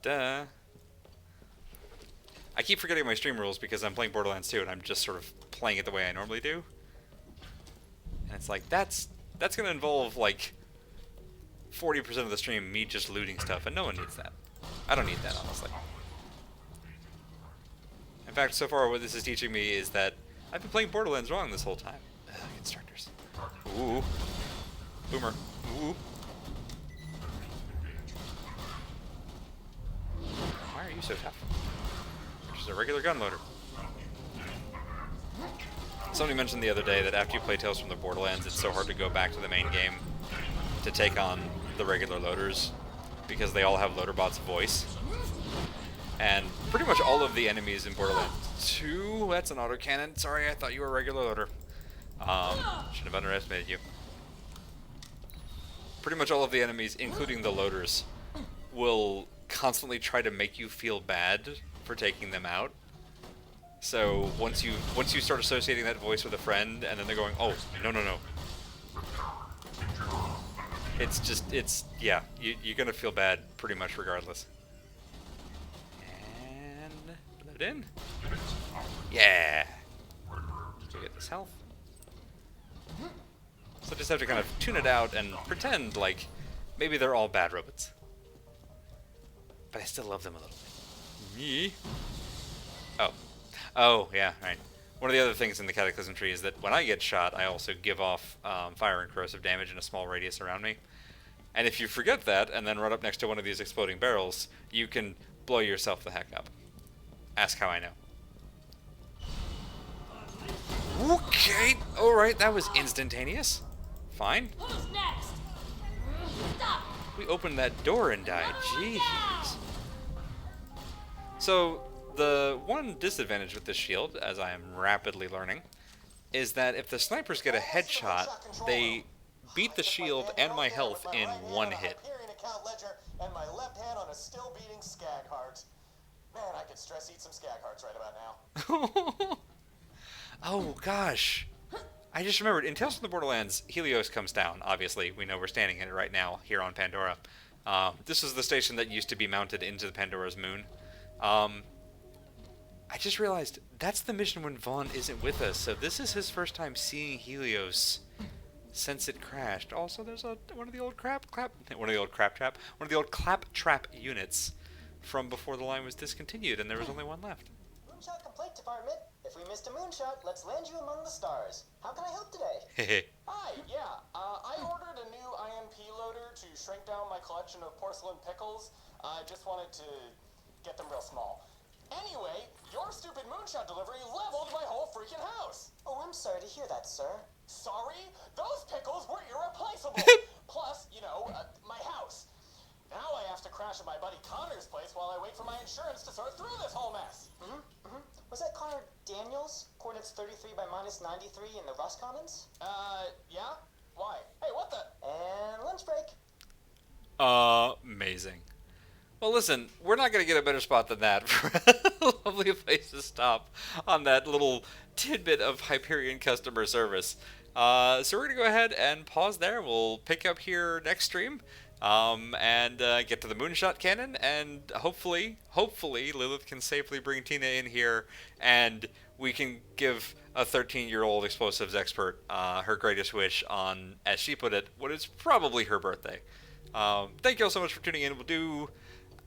Da. I keep forgetting my stream rules because I'm playing Borderlands 2 and I'm just sort of playing it the way I normally do. And it's like, that's going to involve like 40% of the stream me just looting stuff, and no one needs that. I don't need that, honestly. In fact, so far what this is teaching me is that I've been playing Borderlands wrong this whole time. Ugh, constructors. Ooh. Boomer. Ooh. Why are you so tough? You're just a regular gun loader. Somebody mentioned the other day that after you play Tales from the Borderlands, it's so hard to go back to the main game to take on the regular loaders because they all have Loaderbot's voice. And pretty much all of the enemies in Borderlands 2... That's an autocannon. Sorry, I thought you were a regular loader. Should have underestimated you. Pretty much all of the enemies, including the loaders, will constantly try to make you feel bad for taking them out. So once you start associating that voice with a friend, and then they're going, oh, no. Yeah, you're gonna feel bad pretty much regardless. Load in. Yeah. So get this health. So just have to kind of tune it out and pretend like maybe they're all bad robots. But I still love them a little bit. Me? Oh, yeah, right. One of the other things in the Cataclysm tree is that when I get shot, I also give off fire and corrosive damage in a small radius around me. And if you forget that and then run up next to one of these exploding barrels, you can blow yourself the heck up. Ask how I know. Okay, alright, that was instantaneous. Fine. Who's next? Stop! We opened that door and died. Jeez. So, the one disadvantage with this shield, as I am rapidly learning, is that if the snipers get a headshot, they beat the shield and my health in one hit. And my left hand on a still beating skag heart. Man, I could stress eat some skag hearts right about now. Oh, gosh. I just remembered, in Tales from the Borderlands, Helios comes down. Obviously, we know we're standing in it right now, here on Pandora. This is the station that used to be mounted into the Pandora's moon. I just realized, that's the mission when Vaughn isn't with us, so this is his first time seeing Helios since it crashed. Also, there's one of the old claptrap units from before the line was discontinued, and there was only one left. Moonshot Complaint Department. If we missed a moonshot, let's land you among the stars. How can I help today? Hehe. Hi, yeah. I ordered a new IMP loader to shrink down my collection of porcelain pickles. I just wanted to get them real small. Anyway, your stupid moonshot delivery leveled my whole freaking house. Oh, I'm sorry to hear that, sir. Sorry? Those pickles were irreplaceable. Plus, my house. Now I have to crash at my buddy Connor's place while I wait for my insurance to sort through this whole mess. Was that Connor Daniels? Coordinates 33 by -93 in the Rust Commons? Yeah? Why? Hey, what the? And lunch break. Amazing. Well, listen, we're not going to get a better spot than that for a lovely place to stop on that little tidbit of Hyperion customer service. So we're going to go ahead and pause there. We'll pick up here next stream and get to the Moonshot Cannon, and hopefully Lilith can safely bring Tina in here, and we can give a 13-year-old explosives expert her greatest wish on, as she put it, what is probably her birthday. Thank you all so much for tuning in.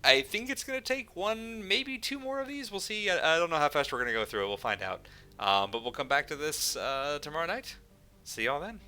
I think it's going to take one, maybe two more of these. We'll see. I don't know how fast we're going to go through it. We'll find out. But we'll come back to this tomorrow night. See y'all then.